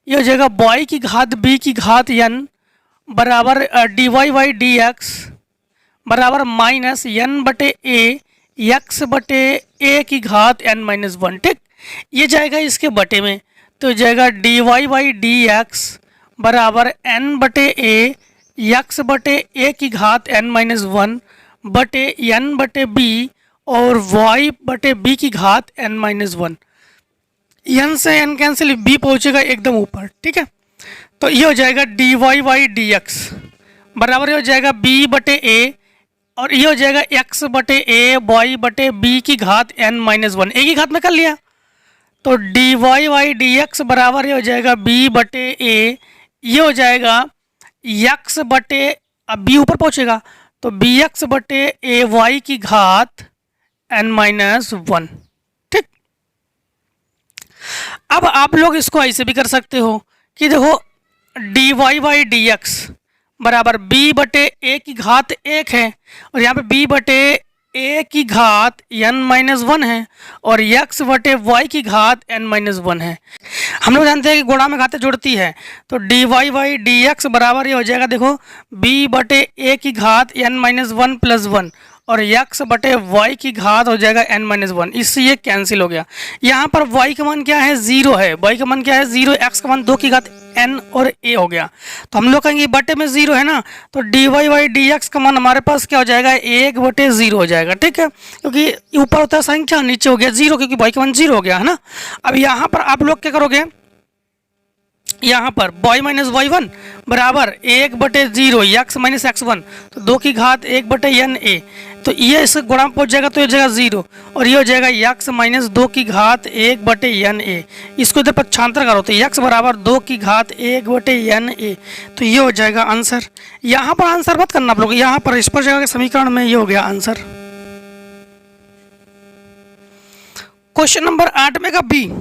ये हो जाएगा y की घात b की घात n बराबर dy बाई dx बराबर माइनस n बटे a x बटे a की घात n माइनस 1। ठीक, ये जाएगा इसके बटे में, तो जाएगा dy बाई dx बराबर n बटे a x बटे a की घात n माइनस 1 बटे n बटे b और y बटे b की घात n माइनस 1। n से n कैंसिल, b पहुंचेगा एकदम ऊपर। ठीक है, तो ये हो जाएगा dy बाई dx बराबर ये हो जाएगा b बटे a और ये हो जाएगा x बटे a y बटे b की घात n माइनस 1, एक ही घात में कर लिया। तो dy बाई dx बराबर ये हो जाएगा b बटे a, ये हो जाएगा x बटे, अब b ऊपर पहुंचेगा तो bx बटे a y की घात n माइनस 1। ठीक, अब आप लोग इसको ऐसे भी कर सकते हो कि देखो dy बाई dx बराबर b बटे a की घात 1 है और यहाँ पे b बटे a की घात n माइनस 1 है और x बटे y की घात n माइनस 1 है। हम लोग जानते हैं कि गुणा में घातें जुड़ती है, तो dy बाई dx बराबर ये हो जाएगा देखो b बटे a की घात n माइनस 1 प्लस 1 और x बटे y की घात हो जाएगा n माइनस 1, इससे ये कैंसिल हो गया। यहाँ पर y का मान क्या है? 0 है, y का मान क्या है? 0, x का मान 2 की घात n और a हो गया। तो हम लोग कहेंगे बटे में 0 है ना, तो dy बाई dx का मान हमारे पास क्या हो जाएगा? 1 बटे 0 हो जाएगा। ठीक है, क्योंकि ऊपर होता है संख्या, नीचे हो गया 0 क्योंकि y का मान 0 हो गया है ना। अब यहाँ पर आप लोग क्या करोगे? यहाँ पर y माइनस वाई वन बराबर 1/0 x माइनस एक्स वन, तो 2 की घात 1/n(a), तो ये इस गुणा पहुंच जाएगा तो ये जाएगा 0 और ये हो जाएगा x माइनस 2 की घात 1/n(a). इसको इधर पक्षांतर करो तो x बराबर 2 की घात 1/n(a), तो ये हो जाएगा आंसर। यहाँ पर आंसर मत करना आप लोग, यहाँ पर स्पर्श रेखा के समीकरण में ये हो गया आंसर। क्वेश्चन नंबर 8 का बी,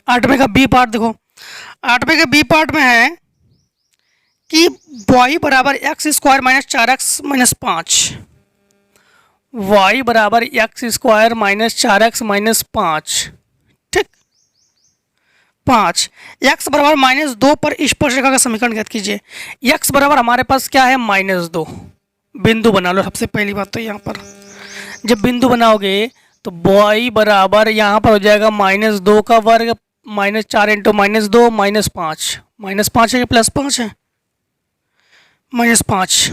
8 का बी पार्ट देखो। 8 के बी पार्ट में है कि y बराबर x square minus 4x minus 5, y बराबर x square minus 4x minus 5, ठीक। 5 x बराबर -2 पर स्पर्श रेखा का समीकरण ज्ञात कीजिए। x बराबर हमारे पास क्या है -2, बिंदु बना लो सबसे पहली बात। तो यहाँ पर जब बिंदु बनाओगे तो y बराबर यहाँ पर हो जाएगा -2 का वर्ग -4 इंटू -2 -5, -5 है कि +5 है, -5,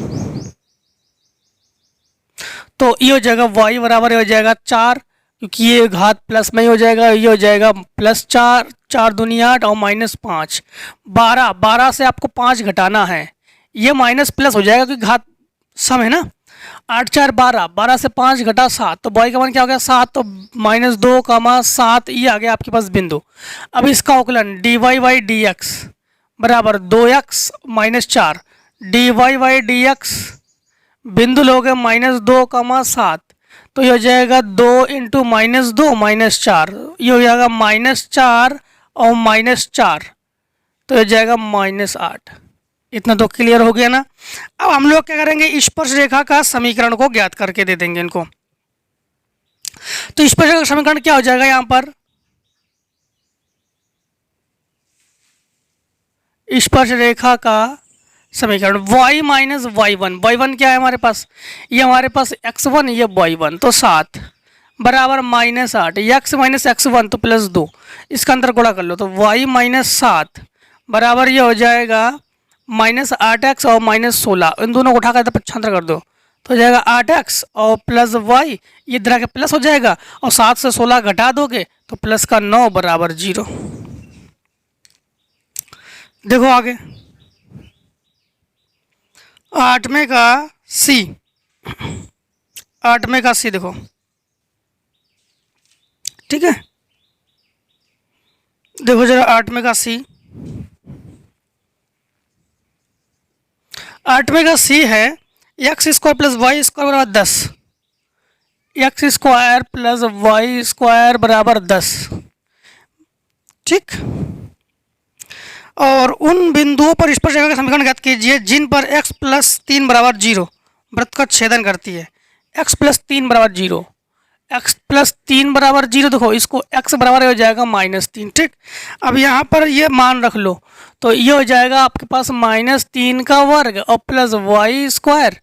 तो ये हो जाएगा y बराबर हो जाएगा 4, क्योंकि ये घात प्लस में ही हो जाएगा, ये हो जाएगा +4, 4 दूनी 8 और -5, 12, 12 से आपको 5 घटाना है, ये माइनस प्लस हो जाएगा क्योंकि घात सम है ना। 8 4 12, 12 से 5 घटा 7, तो y का मान क्या हो गया 7, तो -2, 7, ये आ गया आपके पास बिंदु। अब इसका अवकलन dy बाई डी एक्स बराबर 2x minus 4, dy by d x बिंदु लोगे -2, 7, तो ये हो जाएगा 2 इंटू -2 -4, ये हो जाएगा -4 और -4, तो ये हो जाएगा -8। इतना तो क्लियर हो गया ना। अब हम लोग क्या करेंगे, स्पर्श रेखा का समीकरण को ज्ञात करके दे देंगे इनको। तो स्पर्श रेखा का समीकरण क्या हो जाएगा, यहां पर स्पर्श रेखा का समीकरण y माइनस वाई वन क्या है हमारे पास, ये हमारे पास x1, ये y1, तो 7 बराबर -8, x माइनस x1 तो +2, इसका अंतर गुणा कर लो तो y माइनस 7 बराबर ये हो जाएगा -8x और -16, इन दोनों को उठाकर पक्षांतर कर दो तो हो जाएगा 8x और प्लस y, ये इधर के प्लस हो जाएगा और 7 से 16 घटा दोगे तो प्लस का 9 बराबर 0। देखो आगे 8वें का सी, 8वें का सी देखो, ठीक है। देखो जरा 8वें का सी, 8वें का सी है x square plus y square बराबर 10, x square plus y square बराबर 10, ठीक। और उन बिंदुओं पर स्पर्श रेखा का समीकरण ज्ञात कीजिए जिन पर x प्लस 3 बराबर 0 वृत्त का छेदन करती है। x प्लस 3 बराबर 0, x प्लस 3 बराबर 0, देखो इसको x बराबर हो जाएगा -3, ठीक। अब यहाँ पर ये मान रख लो तो ये हो जाएगा आपके पास -3 का वर्ग और प्लस वाई स्क्वायर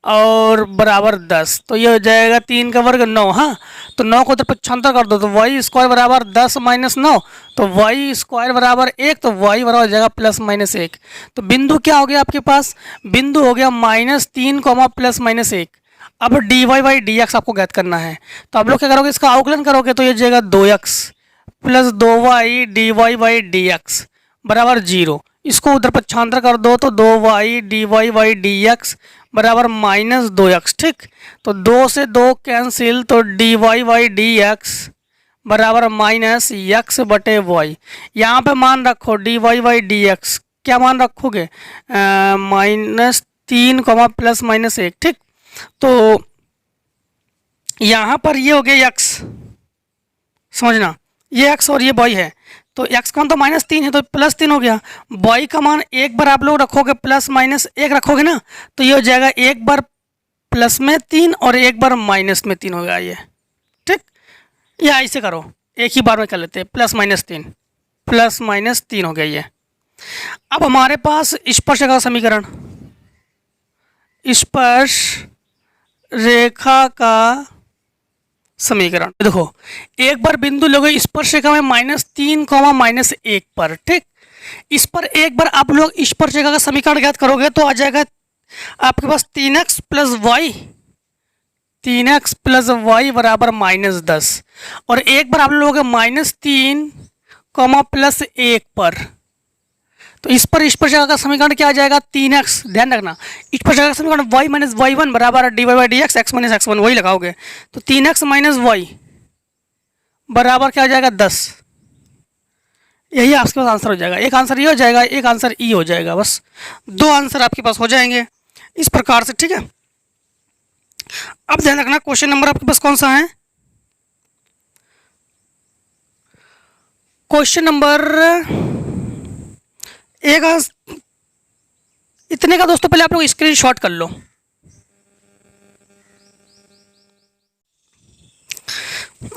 और बराबर 10, तो ये हो जाएगा 3 का वर्ग 9, हाँ, तो 9 को उधर पक्षांतर कर दो तो वाई स्क्वायर बराबर 10 माइनस 9, तो वाई स्क्वायर बराबर 1, तो वाई बराबर हो जाएगा +-1। तो बिंदु क्या हो गया आपके पास, बिंदु हो गया -3, +-1। अब dy बाई डी एक्स आपको ज्ञात करना है, तो आप लोग क्या करोगे, इसका अवकलन करोगे तो ये जाएगा 2x plus 2y dy by d x बराबर 0, इसको उधर पक्षांतर कर दो तो 2y dy by d x बराबर -2x, ठीक। तो 2 से 2 कैंसिल, तो dy बाई डी एक्स बराबर -x बटे y। यहाँ पे मान रखो dy बाई डी एक्स, क्या मान रखोगे -3, +-1, ठीक। तो यहाँ पर ये हो गया x, समझना ये x और ये y है, तो x का मान तो -3 है तो +3 हो गया, y का मान एक बार आप लोग रखोगे +-1 रखोगे ना, तो ये हो जाएगा एक बार प्लस में 3 और एक बार माइनस में 3 हो गया ये, ठीक। या ऐसे करो, एक ही बार में कर लेते हैं, +-3 हो गया ये। अब हमारे पास स्पर्श रेखा का समीकरण, स्पर्श रेखा का समीकरण देखो, एक बार बिंदु लोगे स्पर्श रेखा में -3, -1 पर, ठीक। इस पर एक बार आप लोग स्पर्श रेखा का समीकरण ज्ञात करोगे तो आ जाएगा आपके पास 3x प्लस वाई बराबर -10, और एक बार आप लोग -3, कॉमा प्लस 1 पर। तो इस पर जगह का समीकरण क्या आ जाएगा 3x, ध्यान रखना इस पर जगह का समीकरण y माइनस वाई वन बराबर dy by d x x minus x one, वही लगाओगे तो 3x माइनस वाई बराबर क्या हो जाएगा 10। यही आपके पास आंसर हो जाएगा। एक आंसर ये हो जाएगा, एक आंसर ई हो जाएगा, बस 2 आंसर आपके पास हो जाएंगे इस प्रकार से, ठीक है। अब ध्यान रखना क्वेश्चन नंबर आपके पास कौन सा है, क्वेश्चन नंबर इतने का दोस्तों पहले आप लोग स्क्रीनशॉट कर लो।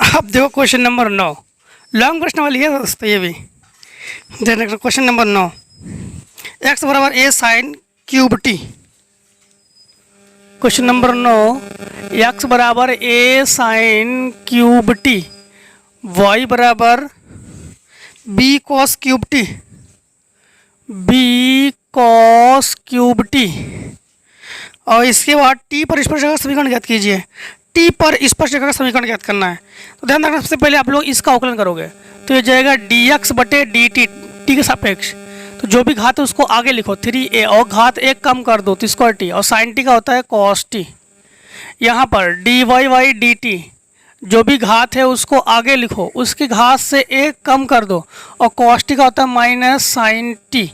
अब देखो क्वेश्चन नंबर 9, लॉन्ग प्रश्न वाली है दोस्तों ये भी। ध्यान रखना क्वेश्चन नंबर 9, x बराबर a sign cube T. Question number 9, x बराबर a sign cube T, y बराबर b cos cube T, b cos cube T, और इसके बाद t पर स्पर्शरेखा का समीकरण ज्ञात कीजिए। t पर स्पर्शरेखा का समीकरण ज्ञात करना है तो ध्यान रखना सबसे पहले आप लोग इसका अवकलन करोगे तो ये जाएगा dx बटे dt, t के सापेक्ष। तो जो भी घात है उसको आगे लिखो 3a, और घात 1 कम कर दो तो स्क्वायर टी, और साइन टी का होता है कॉस टी। यहाँ पर dy बाई dt, जो भी घात है उसको आगे लिखो, उसकी घात से 1 कम कर दो, और कॉस टी का होता है माइनस साइन टी।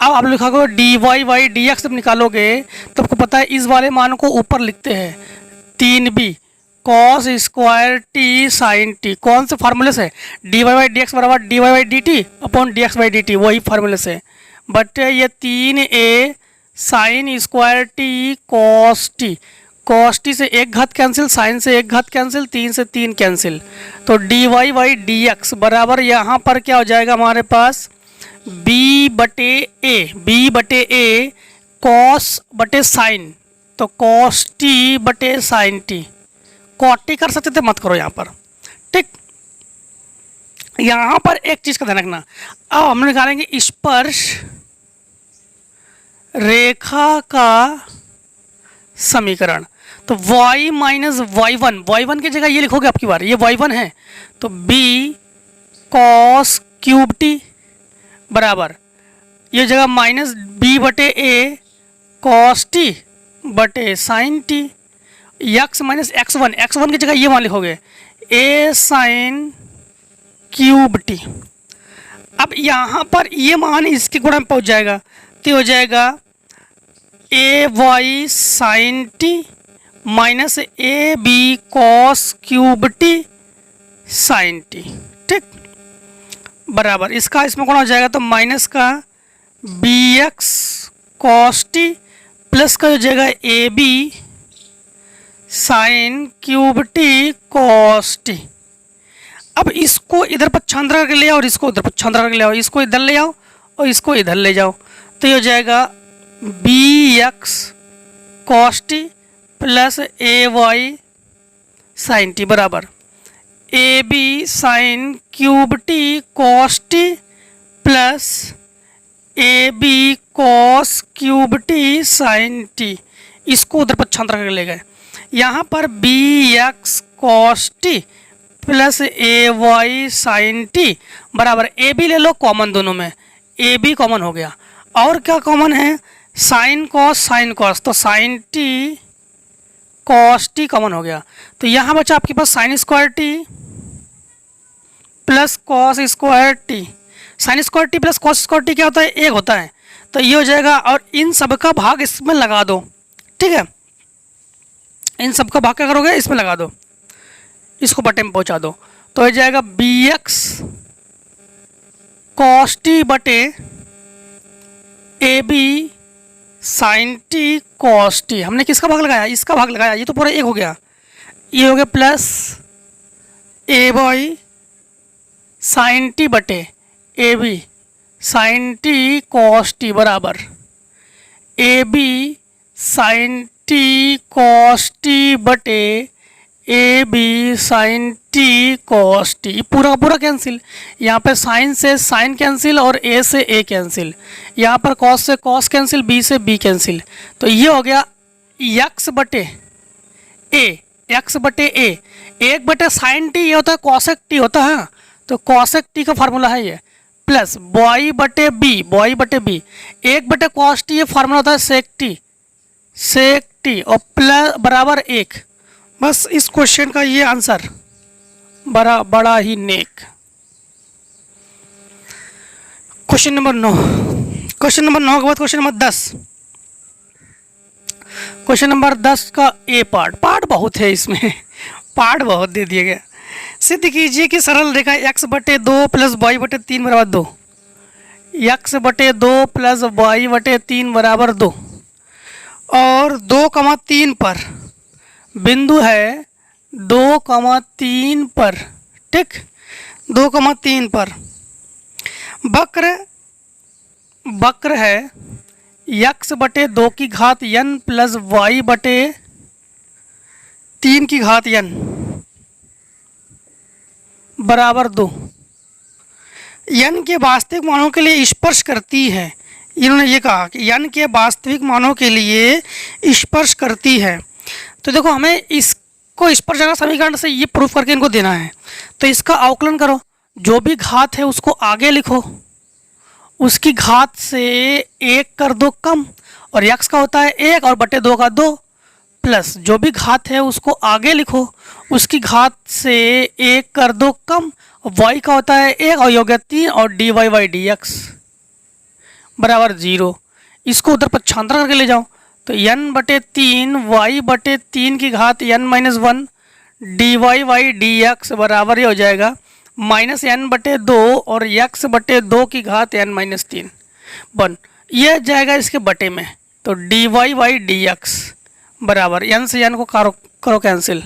अब आप लिखोगे dy बाई डी एक्स जब निकालोगे तो आपको पता है इस वाले मान को ऊपर लिखते हैं 3b cos square t sine t. कौन से फार्मूले से, dy बाई डी एक्स बराबर dy by d t upon d x by d t, वही फार्मूले से, बट ये 3a sine square t cos t. Cos t से 1 घात कैंसिल, साइन से 1 घात कैंसिल, 3 से 3 कैंसिल, तो dy बाई डी एक्स बराबर यहाँ पर क्या हो जाएगा हमारे पास b बटे a कॉस बटे साइन, तो कॉस टी बटे साइन टी। कॉट टी कर सकते थे, मत करो यहाँ पर, ठीक। यहाँ पर एक चीज का ध्यान रखना, अब हम निकालेंगे स्पर्श रेखा का समीकरण। तो y माइनस वाई वन की जगह ये लिखोगे आपकी बार, ये y1 है तो b कॉस क्यूब टी बराबर ये जगह माइनस b बटे a कॉस टी बटे sine t, x minus x1 की जगह ये मान लिखोगे a साइन क्यूब टी। अब यहाँ पर ये मान इसके गुणा में पहुँच जाएगा तो हो जाएगा a y sine t minus a b cos cube t sine t, ठीक, बराबर इसका इसमें गुणा हो जाएगा तो माइनस का b x cos t plus का हो जाएगा a b sine cube t cos t. अब इसको इधर पक्षांतर करके ले आओ और इसको उधर पक्षांतर करके ले आओ, इसको इधर ले आओ और इसको इधर ले जाओ तो ये हो जाएगा b x cos t plus a y sine t बराबर a b sine cube t cos t plus a b cos cube t sine t. इसको उधर पक्षांतर करके ले गए, यहाँ पर b x cos t plus a y sine t बराबर ए बी ले लो कॉमन, दोनों में ए बी कॉमन हो गया, और क्या कॉमन है साइन कॉस, तो sine t cos t common हो गया। तो यहाँ बचा आपके पास sine square t plus cos square t. Sine square t plus cos square t क्या होता है, 1 होता है, तो ये हो जाएगा, और इन सब का भाग इसमें लगा दो, ठीक है, इन सब का भाग क्या करोगे इसमें लगा दो, इसको बटे में पहुंचा दो तो हो जाएगा बी एक्स कॉस टी बटे a b sine t cos t. हमने किसका भाग लगाया, इसका भाग लगाया, ये तो पूरा 1 हो गया, ये हो गया plus a by sine t बटे a b sine t cos t बराबर a b sine t cos t बटे a b sine t cos t. पूरा पूरा कैंसिल, यहाँ पे साइन से साइन कैंसिल और ए से ए कैंसिल, यहाँ पर कॉस से कॉस कैंसिल, बी से बी कैंसिल, तो ये हो गया एक्स बटे ए, 1 बटे साइन टी ये होता है कॉसेक टी होता है, तो कॉसेक टी का फार्मूला है ये, प्लस बॉई बटे बी, एक बटे कॉस टी, ये फार्मूला होता है सेक टी और प्लस बराबर एक। बस इस क्वेश्चन का ये आंसर बड़ा ही नेक। क्वेश्चन नंबर 9 के बाद क्वेश्चन नंबर 10। क्वेश्चन नंबर 10 का ए पार्ट बहुत है इसमें पार्ट बहुत दे दिए गए। सिद्ध कीजिए कि सरल रेखा x बटे 2 प्लस वाई बटे 3 बराबर 2, x बटे 2 प्लस वाई बटे 3 बराबर 2 और 2,3 पर बिंदु है 2,3 पर, ठीक, 2,3 पर वक्र है x बटे 2 की घात n प्लस y बटे 3 की घात n बराबर 2 n के वास्तविक मानों के लिए स्पर्श करती है। इन्होंने ये कहा कि n के वास्तविक मानों के लिए स्पर्श करती है। तो देखो हमें इसको स्पर्शरेखा समीकरण से ये प्रूफ करके इनको देना है। तो इसका अवकलन करो, जो भी घात है उसको आगे लिखो, उसकी घात से 1 कर दो कम, और x का होता है 1 और बटे 2 का 2, प्लस जो भी घात है उसको आगे लिखो, उसकी घात से 1 कर दो कम, y का होता है 1 और योग 3 और dy बाई डी एक्स बराबर 0। इसको उधर पक्षांतर करके ले जाओ तो n बटे 3 y बटे 3 की घात n-1 dy by d x बराबर ये हो जाएगा माइनस n बटे 2 और x बटे 2 की घात n-3 1। यह जाएगा इसके बटे में, तो dy बाई डी एक्स बराबर n से n को करो कैंसिल,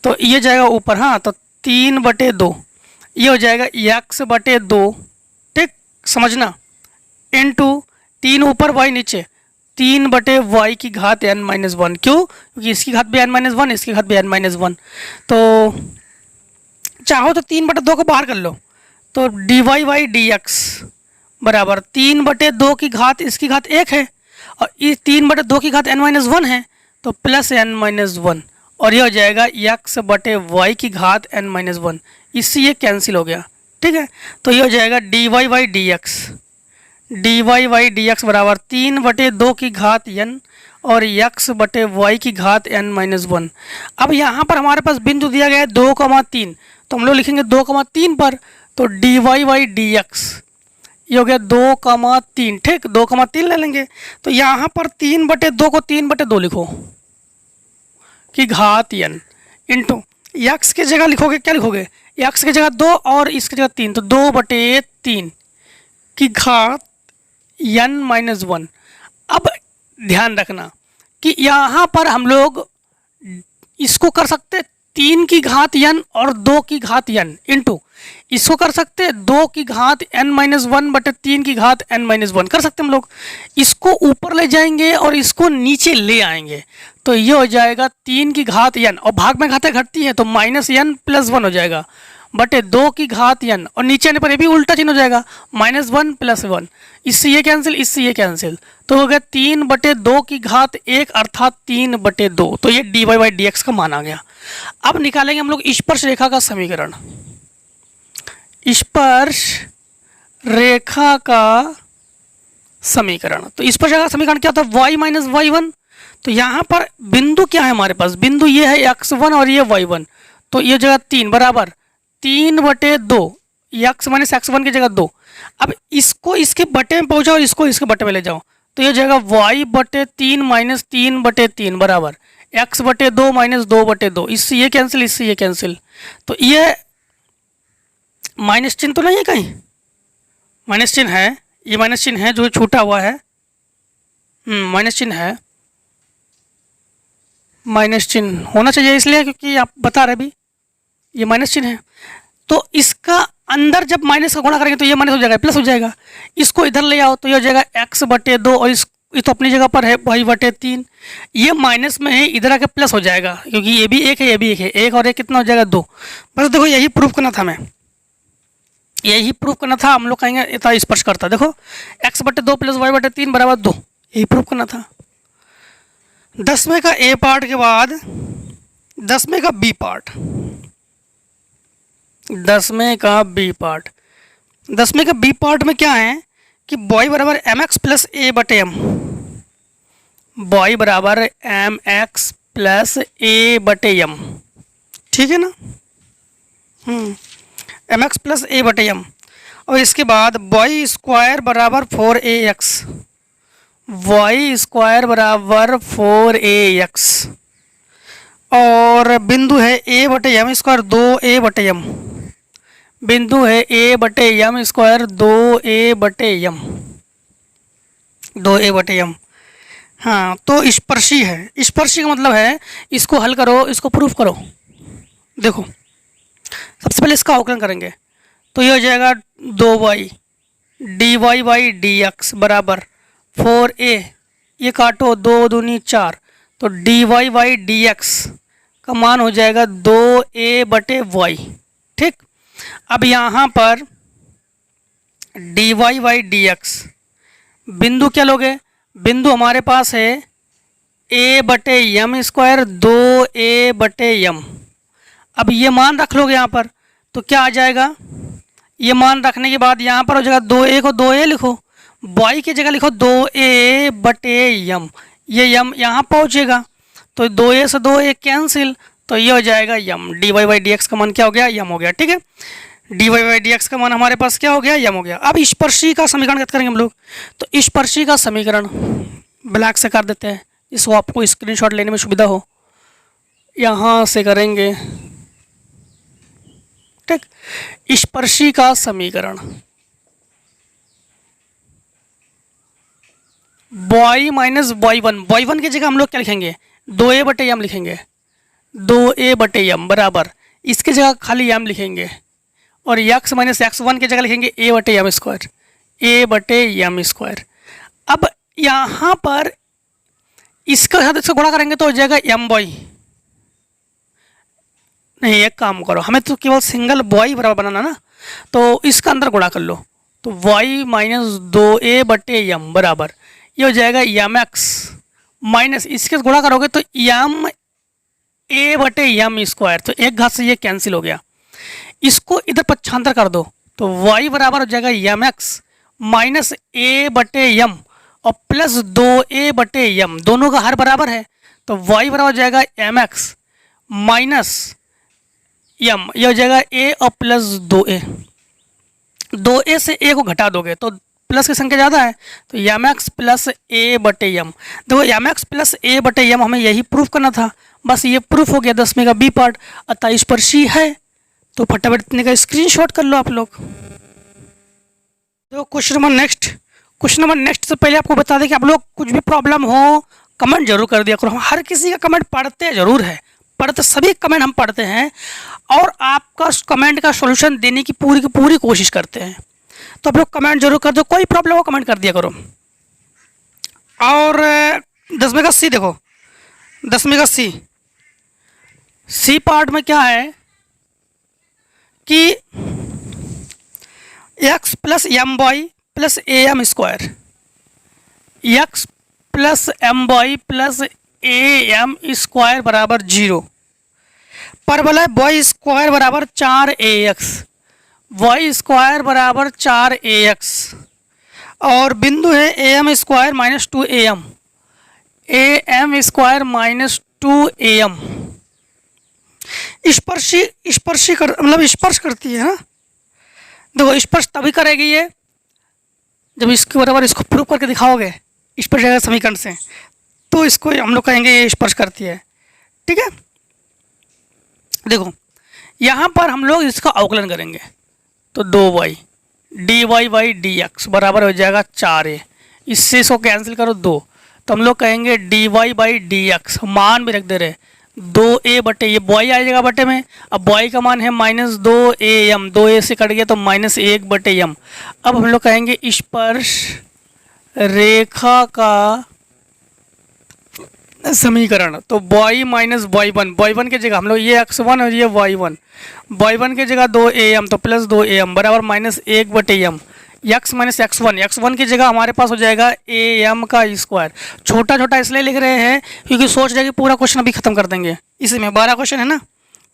तो ये जाएगा ऊपर, हाँ, तो 3 बटे 2 ये हो जाएगा x बटे 2, ठीक, समझना, इनटू 3 ऊपर y नीचे 3 बटे y की घात n-1। क्यों? क्योंकि इसकी घात भी n-1, इसकी घात भी n-1। तो चाहो तो 3 बटे 2 को बाहर कर लो, तो dy बाई डी एक्स बराबर 3 बटे 2 की घात, इसकी घात 1 है और इस 3 बटे 2 की घात n-1 है, तो प्लस n-1 और ये हो जाएगा x बटे y की घात n-1। इससे ये कैंसिल हो गया, ठीक है। तो ये हो जाएगा dy बाई डी एक्स बराबर 3 बटे 2 की घात n और x बटे y की घात n-1। अब यहाँ पर हमारे पास बिंदु दिया गया है 2,3, तो हम लोग लिखेंगे 2,3 पर, तो dy बाई डी एक्स ये हो गया 2,3, ठीक, 2,3 ले लेंगे। तो यहाँ पर 3 बटे 2 को 3 बटे 2 लिखो की घात n इंटू x की जगह लिखोगे, क्या लिखोगे, x की जगह 2 और इसकी जगह 3, तो 2 बटे 3 की घात n-1। अब ध्यान रखना कि यहाँ पर हम लोग इसको कर सकते 3 की घात n और 2 की घात n इंटू इसको कर सकते 2 की घात n-1 बटे 3 की घात n-1 कर सकते हम लोग। इसको ऊपर ले जाएंगे और इसको नीचे ले आएंगे, तो ये हो जाएगा 3 की घात n और भाग में घातें घटती है तो माइनस n प्लस 1 हो जाएगा बटे 2 की घात n और नीचे आने पर ये भी उल्टा चिन्ह हो जाएगा -1 + 1। इससे ये कैंसिल, इससे ये कैंसिल, तो हो गया 3 बटे 2 की घात 1 अर्थात 3 बटे 2। तो ये dy बाई डी एक्स का मान आ गया। अब निकालेंगे हम लोग स्पर्श रेखा का समीकरण। स्पर्श रेखा का समीकरण, तो स्पर्श रेखा का समीकरण क्या होता है, y माइनस y1। तो यहाँ पर बिंदु क्या है हमारे पास, बिंदु ये है x1 और ये y1, तो ये जगह 3 बराबर 3 बटे 2, x माइनस x1 की जगह 2। अब इसको इसके बटे में पहुंचाओ, इसको इसके बटे में ले जाओ, तो ये जाएगा y बटे 3 माइनस 3 बटे 3 बराबर x बटे 2 माइनस 2 बटे 2। इससे ये कैंसिल, इससे ये कैंसिल, तो ये माइनस चिन्ह तो नहीं है, कहीं माइनस चिन्ह है, ये माइनस चिन्ह है जो छूटा हुआ है, माइनस चिन्ह है, माइनस चिन्ह होना चाहिए इसलिए क्योंकि आप बता रहे भी ये माइनस चिन्ह है। तो इसका अंदर जब माइनस का गुणा करेंगे तो ये माइनस हो जाएगा, प्लस हो जाएगा। इसको इधर ले आओ तो ये हो जाएगा x बटे 2 और ये तो अपनी जगह पर है y बटे 3, ये माइनस में है, इधर आके प्लस हो जाएगा क्योंकि ये भी एक है, ये भी एक है, 1 और 1 कितना हो जाएगा 2। बस देखो यही प्रूफ करना था, मैं यही प्रूफ करना था। हम लोग कहेंगे इतना स्पर्श करता, देखो x बटे 2 प्लस y बटे 3 बराबर 2, यही प्रूफ करना था। 10वें का ए पार्ट के बाद 10वें का बी पार्ट। 10वें का बी पार्ट। 10वें का बी पार्ट में क्या है कि बॉय बराबर एम एक्स प्लस ए बटे एम, बॉय बराबर एम एक्स प्लस ए बटे एम, ठीक है ना। एम एक्स प्लस ए बटे एम, और इसके बाद बॉय स्क्वायर बराबर 4ax, बॉय स्क्वायर बराबर 4ax, और बिंदु है ए बटे एम स्क्वायर 2a बटे एम, बिंदु है ए बटे एम स्क्वायर 2a बटे एम, 2a बटे एम। हाँ, तो स्पर्शी है। स्पर्शी का मतलब है इसको हल करो, इसको प्रूफ करो। देखो सबसे पहले इसका अवकलन करेंगे तो ये हो जाएगा 2y dy by d x बराबर 4a, ये काटो 2 दूनी 4, तो dy बाई डी एक्स का मान हो जाएगा 2a बटे y। ठीक, अब यहाँ पर dy बाई डी एक्स, बिंदु क्या लोगे, बिंदु हमारे पास है a बटे एम स्क्वायर 2a बटे एम। अब ये मान रख लोगे यहाँ पर तो क्या आ जाएगा, ये मान रखने के बाद यहाँ पर हो जाएगा 2a को 2a लिखो, y की जगह लिखो 2a बटे एम, ये एम यहाँ पहुँचेगा तो 2a से 2a कैंसिल, तो ये हो जाएगा m. D y by d x का मान क्या हो गया, एम हो गया। ठीक है, d y by d x का मान हमारे पास क्या हो गया, एम हो गया। अब स्पर्शी का समीकरण कैसे करेंगे हम लोग, तो स्पर्शी का समीकरण ब्लैक से कर देते हैं, इसको आपको स्क्रीनशॉट लेने में सुविधा हो, यहाँ से करेंगे। ठीक, स्पर्शी का समीकरण बॉय माइनस बॉय वन की जगह हम लोग क्या लिखेंगे, 2a बटे एम लिखेंगे, 2a बटे एम बराबर, इसके जगह खाली एम लिखेंगे, और x माइनस एक्स वन की जगह लिखेंगे a बटे एम स्क्वायर, a बटे एम स्क्वायर। अब यहाँ पर इसके साथ इसका गुणा करेंगे तो हो जाएगा एम बॉय, नहीं एक काम करो, हमें तो केवल सिंगल बॉय बराबर बनाना ना, तो इसका अंदर गुणा कर लो, तो y माइनस 2a बटे एम बराबर, ये हो जाएगा एम एक्स माइनस, इसके गुणा करोगे तो एम a बटे एम स्क्वायर, तो एक घात से ये कैंसिल हो गया, इसको इधर पक्षांतर कर दो तो y बराबर हो जाएगा एम एक्स माइनस a बटे एम और प्लस 2a बटे एम, दोनों का हर बराबर है तो y बराबर हो जाएगा एम एक्स माइनस एम, यह हो जाएगा a और प्लस 2a, 2a से a को घटा दोगे तो प्लस की संख्या ज़्यादा है तो एम एक्स प्लस a बटे एम। देखो एम एक्स प्लस a बटे एम हमें यही प्रूफ करना था, बस ये प्रूफ हो गया 10वें का बी पार्ट, अतः स्पर्शी है। तो फटाफट इतने का स्क्रीनशॉट कर लो आप लोग। तो क्वेश्चन नंबर नेक्स्ट से पहले आपको बता दें कि आप लोग कुछ भी प्रॉब्लम हो कमेंट जरूर कर दिया करो, हम हर किसी का कमेंट पढ़ते जरूर है, पढ़ते सभी कमेंट हम पढ़ते हैं और आपका कमेंट का सॉल्यूशन देने की पूरी कोशिश करते हैं। तो आप लोग कमेंट जरूर कर दो, कोई प्रॉब्लम हो कमेंट कर दिया करो। और 10वें का सी देखो, 10वें का सी पार्ट में क्या है कि x plus m by plus a m square, x plus m by plus a m square बराबर 0, परवल है बॉय स्क्वायर बराबर 4ax, वाई स्क्वायर बराबर 4ax, और बिंदु है a m square minus 2am, a m square minus 2am। स्पर्शी कर मतलब स्पर्श करती है ना, देखो स्पर्श तभी करेगी ये जब इसके बराबर इसको प्रूव करके दिखाओगे स्पर्श समीकरण से, तो इसको हम लोग कहेंगे ये स्पर्श करती है। ठीक है, देखो यहाँ पर हम लोग इसका अवकलन करेंगे तो 2y dy by d x बराबर हो जाएगा 4a, इससे इसको कैंसिल करो 2, तो हम लोग कहेंगे dy बाई डी एक्स, मान भी रख दे रहे 2a बटे, ये बॉय आ जाएगा बटे में, अब बॉय का मान है माइनस 2am, 2a से कट गया तो माइनस 1 बटे m। अब हम लोग कहेंगे स्पर्श रेखा का समीकरण, तो बॉय माइनस बॉय वन की जगह हम लोग ये x1 और ये y1, बॉय वन की जगह 2am तो प्लस 2am बराबर माइनस 1 बटे m, x माइनस x1 की जगह हमारे पास हो जाएगा am का स्क्वायर। छोटा छोटा इसलिए लिख रहे हैं क्योंकि सोच रहे हैं कि पूरा क्वेश्चन अभी खत्म कर देंगे, इसी में 12 क्वेश्चन है ना,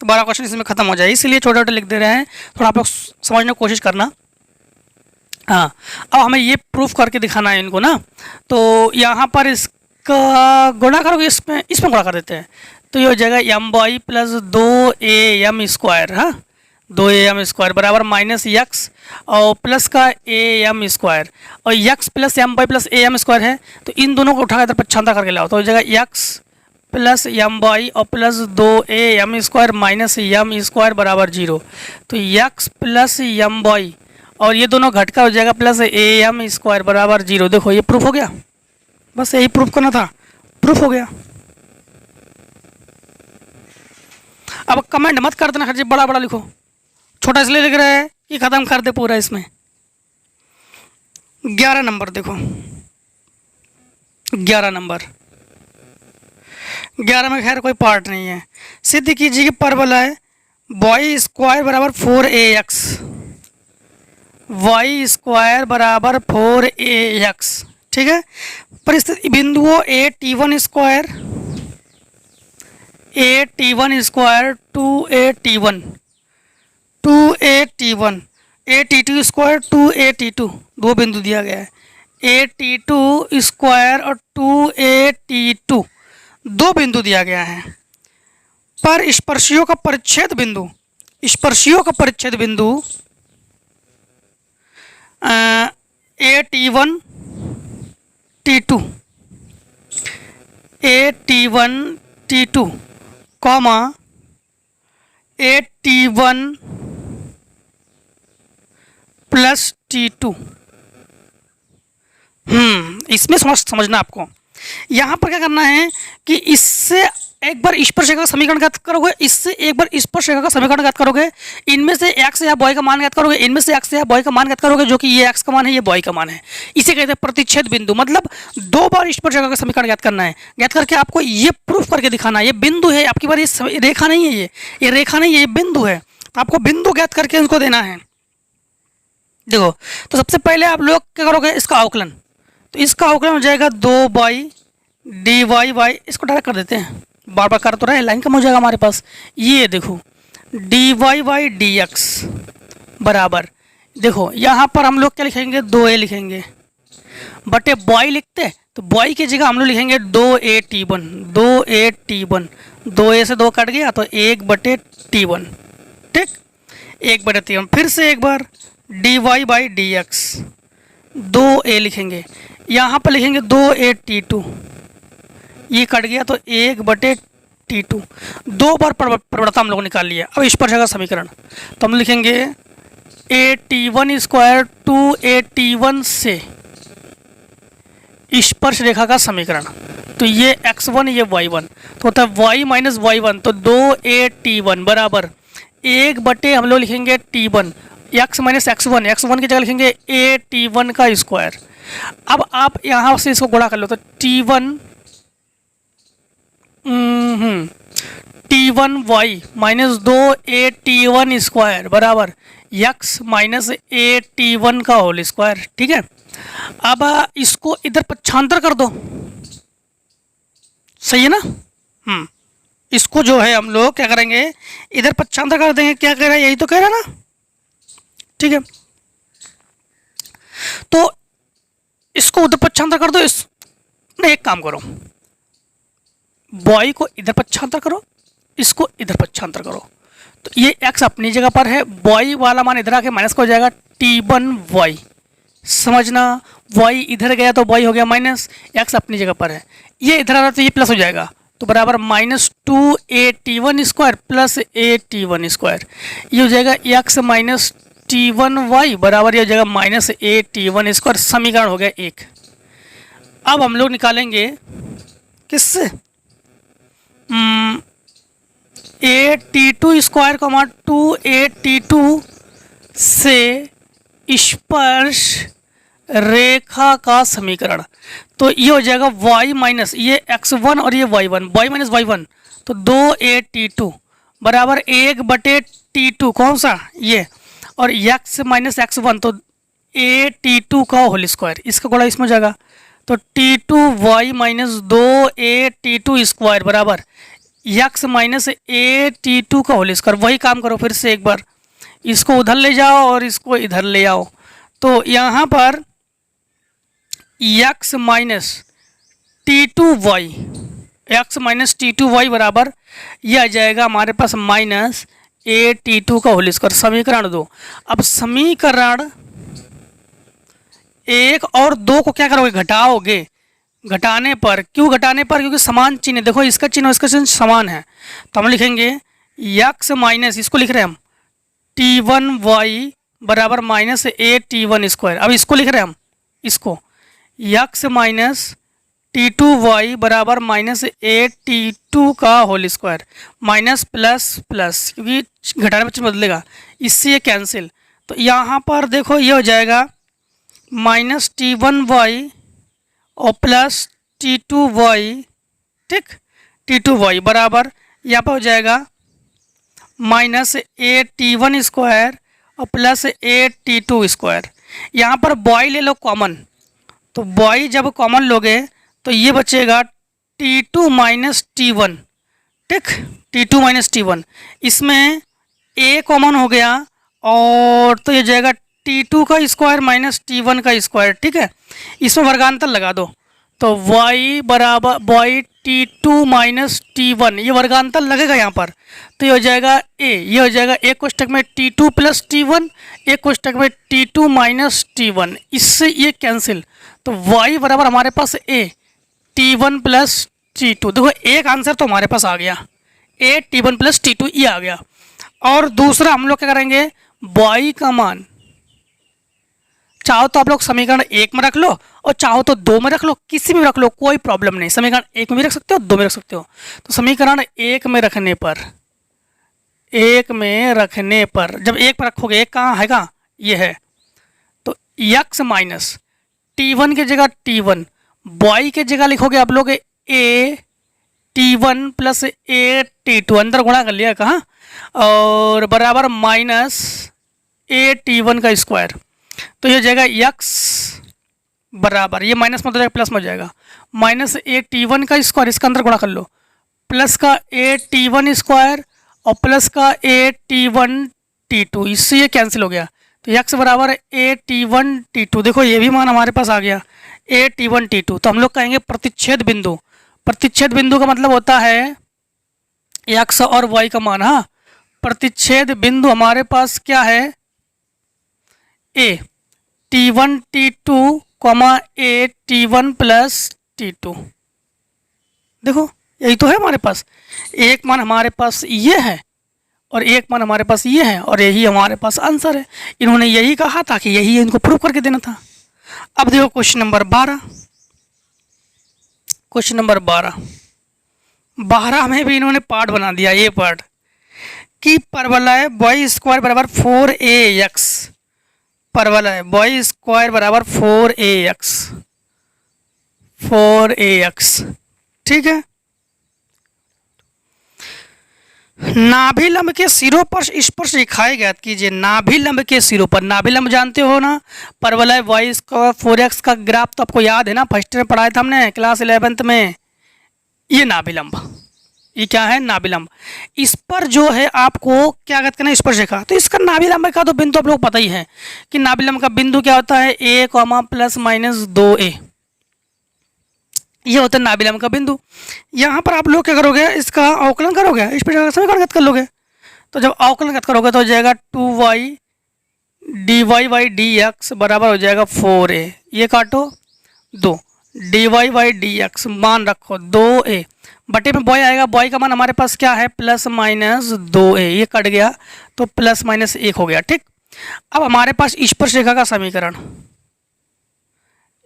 तो 12 क्वेश्चन इसमें खत्म हो जाए, इसलिए छोटे छोटे लिख दे रहे हैं, थोड़ा आप लोग समझने की कोशिश करना। हाँ, अब हमें ये प्रूफ करके दिखाना है इनको ना, तो यहाँ पर इसका गुणा करोगे, इसमें गुणा कर देते हैं, तो ये हो जाएगा M y plus 2am square, हाँ 2am स्क्वायर बराबर माइनस यक्स और प्लस का am स्क्वायर, और x plus m y plus am square है, तो इन दोनों को उठा कर पक्षांतर करके लाओ, तो हो जाएगा यक्स प्लस एम वाई और plus 2am square minus m square बराबर 0। तो यक्स प्लस एम वाई और ये दोनों घट का हो जाएगा प्लस am स्क्वायर बराबर 0। देखो ये प्रूफ हो गया, बस यही प्रूफ करना था, प्रूफ हो गया। अब कमेंट मत कर देना जी बड़ा बड़ा लिखो, छोटा इसलिए लिख रहा है कि ख़त्म कर दे पूरा। इसमें 11 नंबर देखो, 11 नंबर, 11 में खैर कोई पार्ट नहीं है। सिद्ध कीजिए कि परवलय है वाई स्क्वायर बराबर 4ax, वाई स्क्वायर बराबर 4ax, ठीक है। परिस्थिति बिंदुओं a_t1 square, a_t1 square 2a_t1, 2a_t1, a_t2 square 2a_t2, दो बिंदु दिया गया है, a_t2 स्क्वायर और 2a_t2 दो बिंदु दिया गया है। पर स्पर्शियों का परिच्छेद बिंदु, स्पर्शियों का परिच्छेद बिंदु a_t1 t2, a_t1 t2 comma a_t1 plus t2। इसमें समझना आपको, यहाँ पर क्या करना है कि इससे एक बार स्पर्शरेखा का समीकरण ज्ञात करोगे, इससे एक बार स्पर्शरेखा का समीकरण ज्ञात करोगे, इनमें से x या y का मान ज्ञात करोगे, इनमें से x या y का मान ज्ञात करोगे, जो कि ये x का मान है, ये y का मान है। इसे कहते हैं प्रतिच्छेद बिंदु। मतलब दो बार स्पर्शरेखा का समीकरण ज्ञात करना है, ज्ञात करके आपको ये प्रूफ करके दिखाना है। ये बिंदु है आपकी बार, ये रेखा नहीं है, ये रेखा नहीं है, ये बिंदु है। तो आपको बिंदु ज्ञात करके उनको देना है। देखो, तो सबसे पहले आप लोग क्या करोगे, इसका अवकलन, तो इसका अवकलन हो जाएगा 2 dy y, इसको डायरेक्ट कर देते हैं, बार बार कर तो रहे, लाइन कम हो जाएगा हमारे पास। ये देखो dy y dx बराबर, देखो यहाँ पर हम लोग क्या लिखेंगे, 2a लिखेंगे बटे y लिखते, तो y की जगह हम लोग लिखेंगे 2a_t1, 2a_t1, 2a से 2 कट गया तो 1/t1, ठीक, 1/t1। फिर से एक बार dy by dx 2a लिखेंगे, यहाँ पर लिखेंगे 2a_t2, ये कट गया तो 1/t2। दो बार प्रवणता हम लोग निकाल लिया। अब स्पर्शरेखा का समीकरण, तो हम लिखेंगे a_t1 स्क्वायर 2a_t1 से स्पर्श रेखा का समीकरण, तो ये x1 ये y1, तो होता है y माइनस y1, तो 2a_t1 बराबर 1/, हम लोग लिखेंगे t1, x minus x1, x1 की जगह लिखेंगे a_t1 का स्क्वायर। अब आप यहाँ से इसको गुणा कर लो, तो t1 t1y minus 2a_t1 square बराबर x माइनस a_t1 का होल स्क्वायर, ठीक है। अब इसको इधर पक्षांतर कर दो, सही है ना। इसको जो है हम लोग क्या करेंगे, इधर पक्षांतर कर देंगे। क्या कह रहा है, यही तो कह रहा है ना, ठीक है। तो इसको उधर पक्षांतर कर दो, एक काम करो, y को इधर पक्षांतर करो, इसको इधर पक्षांतर करो, तो ये x अपनी जगह पर है, y वाला मान इधर आके माइनस का हो जाएगा t1y, समझना। y इधर गया तो y हो गया माइनस, x अपनी जगह पर है, ये इधर आ रहा तो ये प्लस हो जाएगा, तो बराबर minus 2a_t1 square plus a_t1 square, ये हो जाएगा x माइनस t1y बराबर, ये हो जाएगा माइनस a_t1 स्क्वायर। समीकरण हो गया 1। अब हम लोग निकालेंगे किससे, a_t2 स्क्वायर कॉमा 2a_t2 से स्पर्श रेखा का समीकरण, तो ये हो जाएगा y माइनस ये x1 और ये y1, y माइनस y1, तो 2a_t2 बराबर 1/t2, कौन सा ये, और x माइनस x1, तो a_t2 का होल स्क्वायर, इसका गुणा इसमें हो जाएगा, तो t2y माइनस 2a_t2 स्क्वायर बराबर x minus a t two का होल स्क्वायर। वही काम करो फिर से एक बार, इसको उधर ले जाओ और इसको इधर ले आओ। तो यहाँ पर x minus t two y, x minus t two y बराबर यह आ जाएगा हमारे पास माइनस ए टी टू का होल स्क्वायर। समीकरण 2। अब समीकरण 1 और 2 को क्या करोगे, घटाओगे। घटाने पर, क्यों घटाने पर, क्योंकि समान चिन्ह, देखो इसका चिन्ह और इसका चिन्ह समान है, तो हम लिखेंगे यक्स माइनस, इसको लिख रहे हैं हम टी वन वाई बराबर minus a t one square. अब इसको लिख रहे हैं हम, इसको x minus t two y बराबर माइनस ए टी टू का whole square, minus plus plus, क्योंकि घटाने पर चिन्ह बदलेगा, इससे ये कैंसिल। तो यहाँ पर देखो ये हो जाएगा माइनस टी वन वाई और प्लस टी टू वाई, ठीक, टी टू वाई बराबर यहाँ पर हो जाएगा minus a t one square और plus a t two square. यहाँ पर बॉय ले लो कॉमन, तो बॉय जब कॉमन लोगे तो ये बचेगा t two minus t one, ठीक, t two minus t one. इसमें ए कॉमन हो गया और तो ये जाएगा टी टू का स्क्वायर माइनस टी वन का स्क्वायर, ठीक है। इसमें वर्गांतर लगा दो, तो y बराबर by t two minus t one, ये वर्गांतर लगेगा यहाँ पर, तो ये हो जाएगा a, ये हो जाएगा एक कोष्टक में t two plus t one, एक कोष्टक में t two minus t one, इससे ये कैंसिल। तो y बराबर हमारे पास a t one plus t two. देखो एक आंसर तो हमारे पास आ गया, a t one plus t two ये आ गया। और दूसरा हम लोग क्या करेंगे, y का मान चाहो तो आप लोग समीकरण 1 में रख लो और चाहो तो 2 में रख लो, किसी में रख लो, कोई प्रॉब्लम नहीं। समीकरण 1 में भी रख सकते हो, 2 में रख सकते हो। तो समीकरण 1 में रखने पर, 1 में रखने पर, जब 1 पर रखोगे, 1 कहाँ है, कहाँ ये है, तो यक्स माइनस टी वन की जगह टी वन, बॉय की जगह लिखोगे आप लोग a t one plus a t two, अंदर गुणा कर लिया कहाँ, और बराबर माइनस ए टी वन का स्क्वायर। तो ये हो जाएगा यक्स बराबर, ये माइनस में हो जाएगा प्लस में हो जाएगा, माइनस ए टी वन का स्क्वायर, इसका अंदर गुणा कर लो, प्लस का ए टी वन स्क्वायर और प्लस का a t one t two, इससे ये कैंसिल हो गया। तो यक्स बराबर a t one t two. देखो ये भी मान हमारे पास आ गया a t one t two. तो हम लोग कहेंगे प्रतिच्छेद बिंदु। प्रतिच्छेद बिंदु का मतलब होता है यक्स और वाई का मान। हाँ, प्रतिच्छेद बिंदु हमारे पास क्या है, a t one t two comma a t one plus t two. देखो यही तो है हमारे पास, एक मान हमारे पास ये है और एक मान हमारे पास ये है और यही हमारे पास आंसर है। इन्होंने यही कहा था कि यही इनको प्रूव करके देना था। अब देखो क्वेश्चन नंबर 12। क्वेश्चन नंबर 12 में भी इन्होंने पार्ट बना दिया, ये पार्ट कि परवलय बॉय स्क्वायर बराबर 4ax, परवलय बॉय स्क्वायर बराबर 4ax, ठीक है। नाभिलंब के सिरों पर स्पर्श रेखाएं ज्ञात कीजिए। नाभिलंब के सिरों पर, नाभिलंब जानते हो ना, परवलय वाई स्क्वायर 4x का ग्राफ तो आपको याद है ना, फर्स्ट में पढ़ाया था हमने क्लास 11th में। ये नाभिलंब, ये क्या है, नाभिलंब। इस पर जो है आपको क्या ज्ञात करना है, स्पर्श रेखा। तो इसका नाभिलंब का तो बिंदु आप लोग पता ही है कि नाभिलंब का बिंदु क्या होता है, a, प्लस माइनस 2a, ये होता है नाभिलंब का बिंदु। यहाँ पर आप लोग क्या करोगे, इसका अवकलन करोगे, इस पर समीकरण ज्ञात कर लोगे। तो जब अवकलन ज्ञात करोगे तो हो जाएगा 2y dy by d x बराबर हो जाएगा 4a, ये काटो 2 dy बाई डी एक्स, मान रखो 2a, बटे में बॉय आएगा, बॉय का मान हमारे पास क्या है, प्लस माइनस 2a, ये कट गया तो प्लस माइनस 1 हो गया, ठीक। अब हमारे पास स्पर्श रेखा का समीकरण,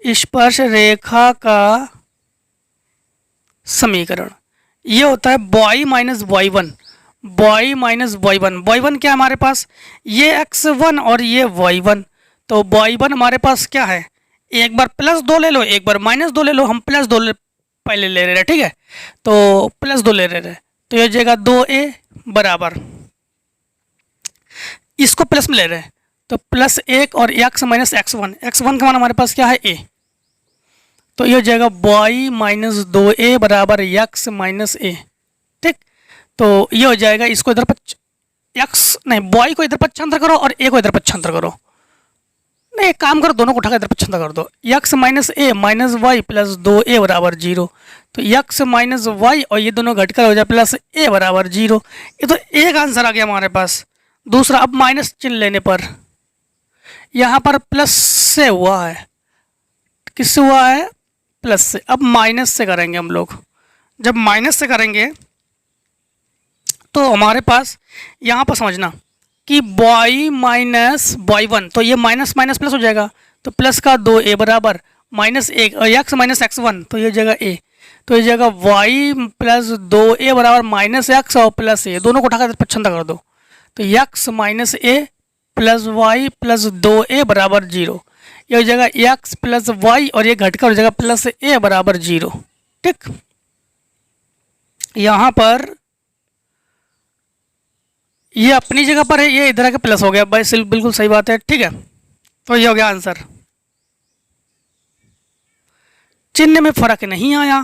स्पर्श रेखा का समीकरण ये होता है boy minus boy one, boy minus boy one. Boy one क्या है हमारे पास, ये x1 और ये y1। तो बॉय वन हमारे पास क्या है, एक बार प्लस 2 ले लो, एक बार माइनस 2 ले लो, हम प्लस 2 पहले ले रहे हैं, ठीक है, तो प्लस 2 ले रहे हैं, तो ये जाएगा 2a बराबर, इसको प्लस में ले रहे हैं तो प्लस 1 और x माइनस x1, x1 का मान हमारे पास क्या है a, तो ये हो जाएगा y माइनस 2a बराबर x माइनस a, ठीक। तो ये हो जाएगा, इसको इधर एक्स नहीं वाई को इधर पक्षांतर करो और ए को इधर पक्षांतर करो। नहीं, एक काम करो, दोनों को उठाकर इधर पक्षांतर कर दो। एक्स माइनस ए माइनस वाई प्लस 2a बराबर 0। तो एक्स माइनस वाई और ये दोनों घटकर हो जाए प्लस ए बराबर 0। ये तो एक आंसर आ गया हमारे पास। दूसरा, अब माइनस चिन्ह लेने पर यहाँ पर प्लस से हुआ है, किससे हुआ है? प्लस से। अब माइनस से करेंगे हम लोग। जब माइनस से करेंगे तो हमारे पास यहाँ पर समझना कि y माइनस y1, तो ये माइनस माइनस प्लस हो जाएगा, तो प्लस का 2a बराबर माइनस 1 और x माइनस x1, तो ये जगह a, तो ये जगह y प्लस 2a बराबर माइनस x और प्लस a, दोनों को उठाकर पक्षांतर कर दो। तो x minus a plus y plus 2a बराबर 0। ये हो जाएगा x प्लस वाई और ये घटकर हो जाएगा प्लस a बराबर 0। ठीक, यहाँ पर ये अपनी जगह पर है, ये इधर आके प्लस हो गया। बस बिल्कुल सही बात है। ठीक है, तो ये हो गया आंसर। चिन्ह में फर्क नहीं आया।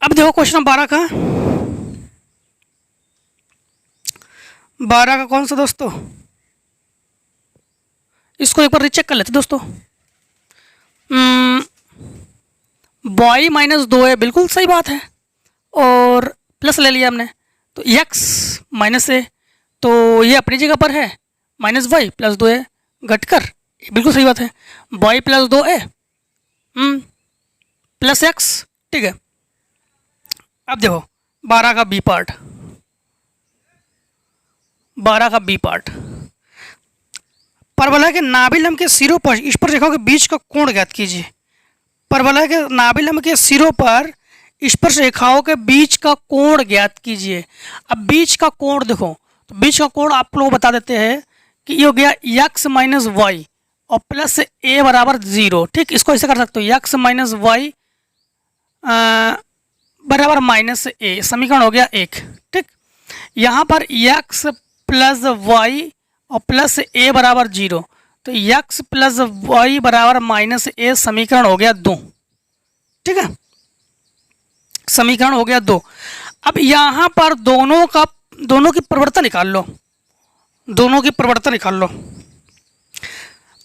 अब देखो क्वेश्चन 12 का। 12 का कौन सा दोस्तों, इसको एक बार रीचेक कर लेते दोस्तों। y माइनस 2 है, बिल्कुल सही बात है, और प्लस ले लिया हमने, तो x माइनस ए, तो ये अपनी जगह पर है, माइनस वाई प्लस 2 ए घटकर, बिल्कुल सही बात है, y प्लस 2 ए प्लस x। ठीक है, अब देखो 12 का बी पार्ट। 12 का बी पार्ट, परवलय के नाभिलंब के सिरों पर स्पर्श रेखाओं के बीच का कोण ज्ञात कीजिए। परवलय के नाभिलंब के सिरों पर स्पर्श रेखाओं के बीच का कोण ज्ञात कीजिए। अब बीच का कोण देखो, तो बीच का कोण आप लोग बता देते हैं कि ये हो गया x माइनस वाई और प्लस a बराबर 0। ठीक, इसको ऐसे कर सकते हो, x माइनस वाई बराबर माइनस a, समीकरण हो गया 1। ठीक, यहाँ पर x प्लस वाई और प्लस a बराबर 0, तो x प्लस वाई बराबर माइनस a, समीकरण हो गया 2। ठीक है, समीकरण हो गया 2। अब यहाँ पर दोनों की परिवर्तन निकाल लो, दोनों की परिवर्तन निकाल लो।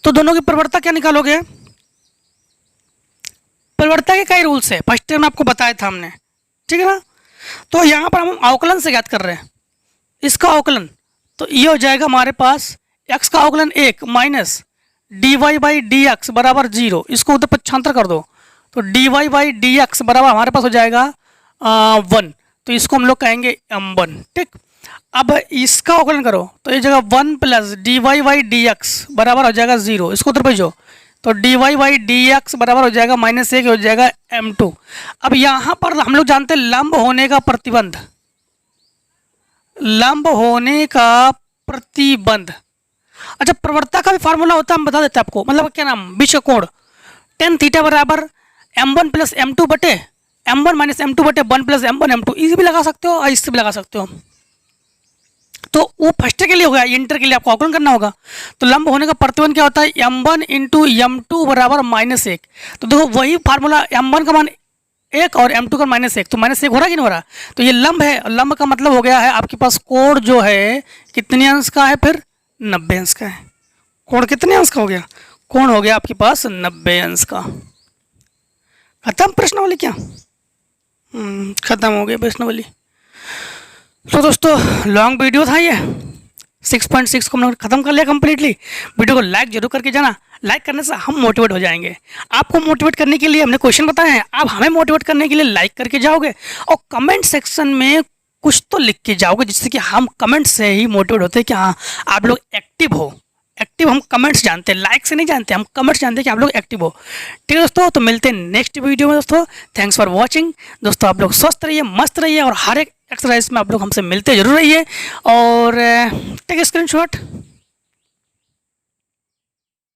तो दोनों की परिवर्तन क्या निकालोगे? परिवर्तन के कई रूल्स है, फर्स्ट टाइम आपको बताया था हमने। ठीक है ना, तो यहाँ पर हम अवकलन से ज्ञात कर रहे हैं इसका अवकलन। तो ये हो जाएगा हमारे पास x का अवकलन 1 minus d y by d x बराबर 0, इसको उधर पक्षांतर कर दो, तो d y by d x बराबर हमारे पास हो जाएगा 1, तो इसको हम लोग कहेंगे m1। ठीक, अब इसका अवकलन करो, तो ये जगह 1 plus d y by d x बराबर हो जाएगा 0, इसको उधर भेजो, तो d y by d x बराबर हो जाएगा माइनस 1, हो जाएगा m2। अब यहाँ पर हम लोग जानते हैं लंब होने का प्रतिबंध, लंब होने का प्रतिबंध। अच्छा, प्रवणता का भी फार्मूला होता है, हम बता देते हैं आपको, मतलब क्या नाम, बीच का कोण tan थीटा बराबर m1 प्लस m2 बटे m1 माइनस m2 बटे 1 प्लस m1 m2, इसी भी लगा सकते हो और इससे भी लगा सकते हो। तो वो फर्स्ट के लिए होगा, इंटर के लिए आपको अवकलन करना होगा। तो लंब होने का प्रतिबंध क्या होता है? m1 इंटू m2 बराबर माइनस 1। तो देखो वही फार्मूला, m1 का मान 1 और m2 का माइनस 1, तो माइनस 1 हो रहा कि नहीं हो रहा? तो ये लंब है, लंब का मतलब हो गया है आपके पास कोण जो है कितने अंश का है? फिर 90 अंश का है। कोण कितने अंश का हो गया? कोण हो गया आपके पास 90 अंश का। खत्म प्रश्नावली क्या? खत्म हो गया प्रश्नावली। तो दोस्तों लॉन्ग वीडियो था ये, 6.6 को हम लोग खत्म कर लिया कम्प्लीटली। वीडियो को लाइक जरूर करके जाना, लाइक करने से हम मोटिवेट हो जाएंगे। आपको मोटिवेट करने के लिए हमने क्वेश्चन बताए हैं, आप हमें मोटिवेट करने के लिए लाइक करके जाओगे और कमेंट सेक्शन में कुछ तो लिख के जाओगे, जिससे कि हम कमेंट से ही मोटिवेट होते हैं कि हाँ आप लोग एक्टिव हो। एक्टिव हम कमेंट्स जानते हैं, लाइक से नहीं जानते, हम कमेंट्स जानते हैं कि आप लोग एक्टिव हो। ठीक है दोस्तों, तो मिलते हैं नेक्स्ट वीडियो में दोस्तों। थैंक्स फॉर वॉचिंग दोस्तों। आप लोग स्वस्थ रहिए, मस्त रहिए और हर एक एक्सरसाइज में आप लोग हमसे मिलते जरूर रहिए। और टेक स्क्रीनशॉट।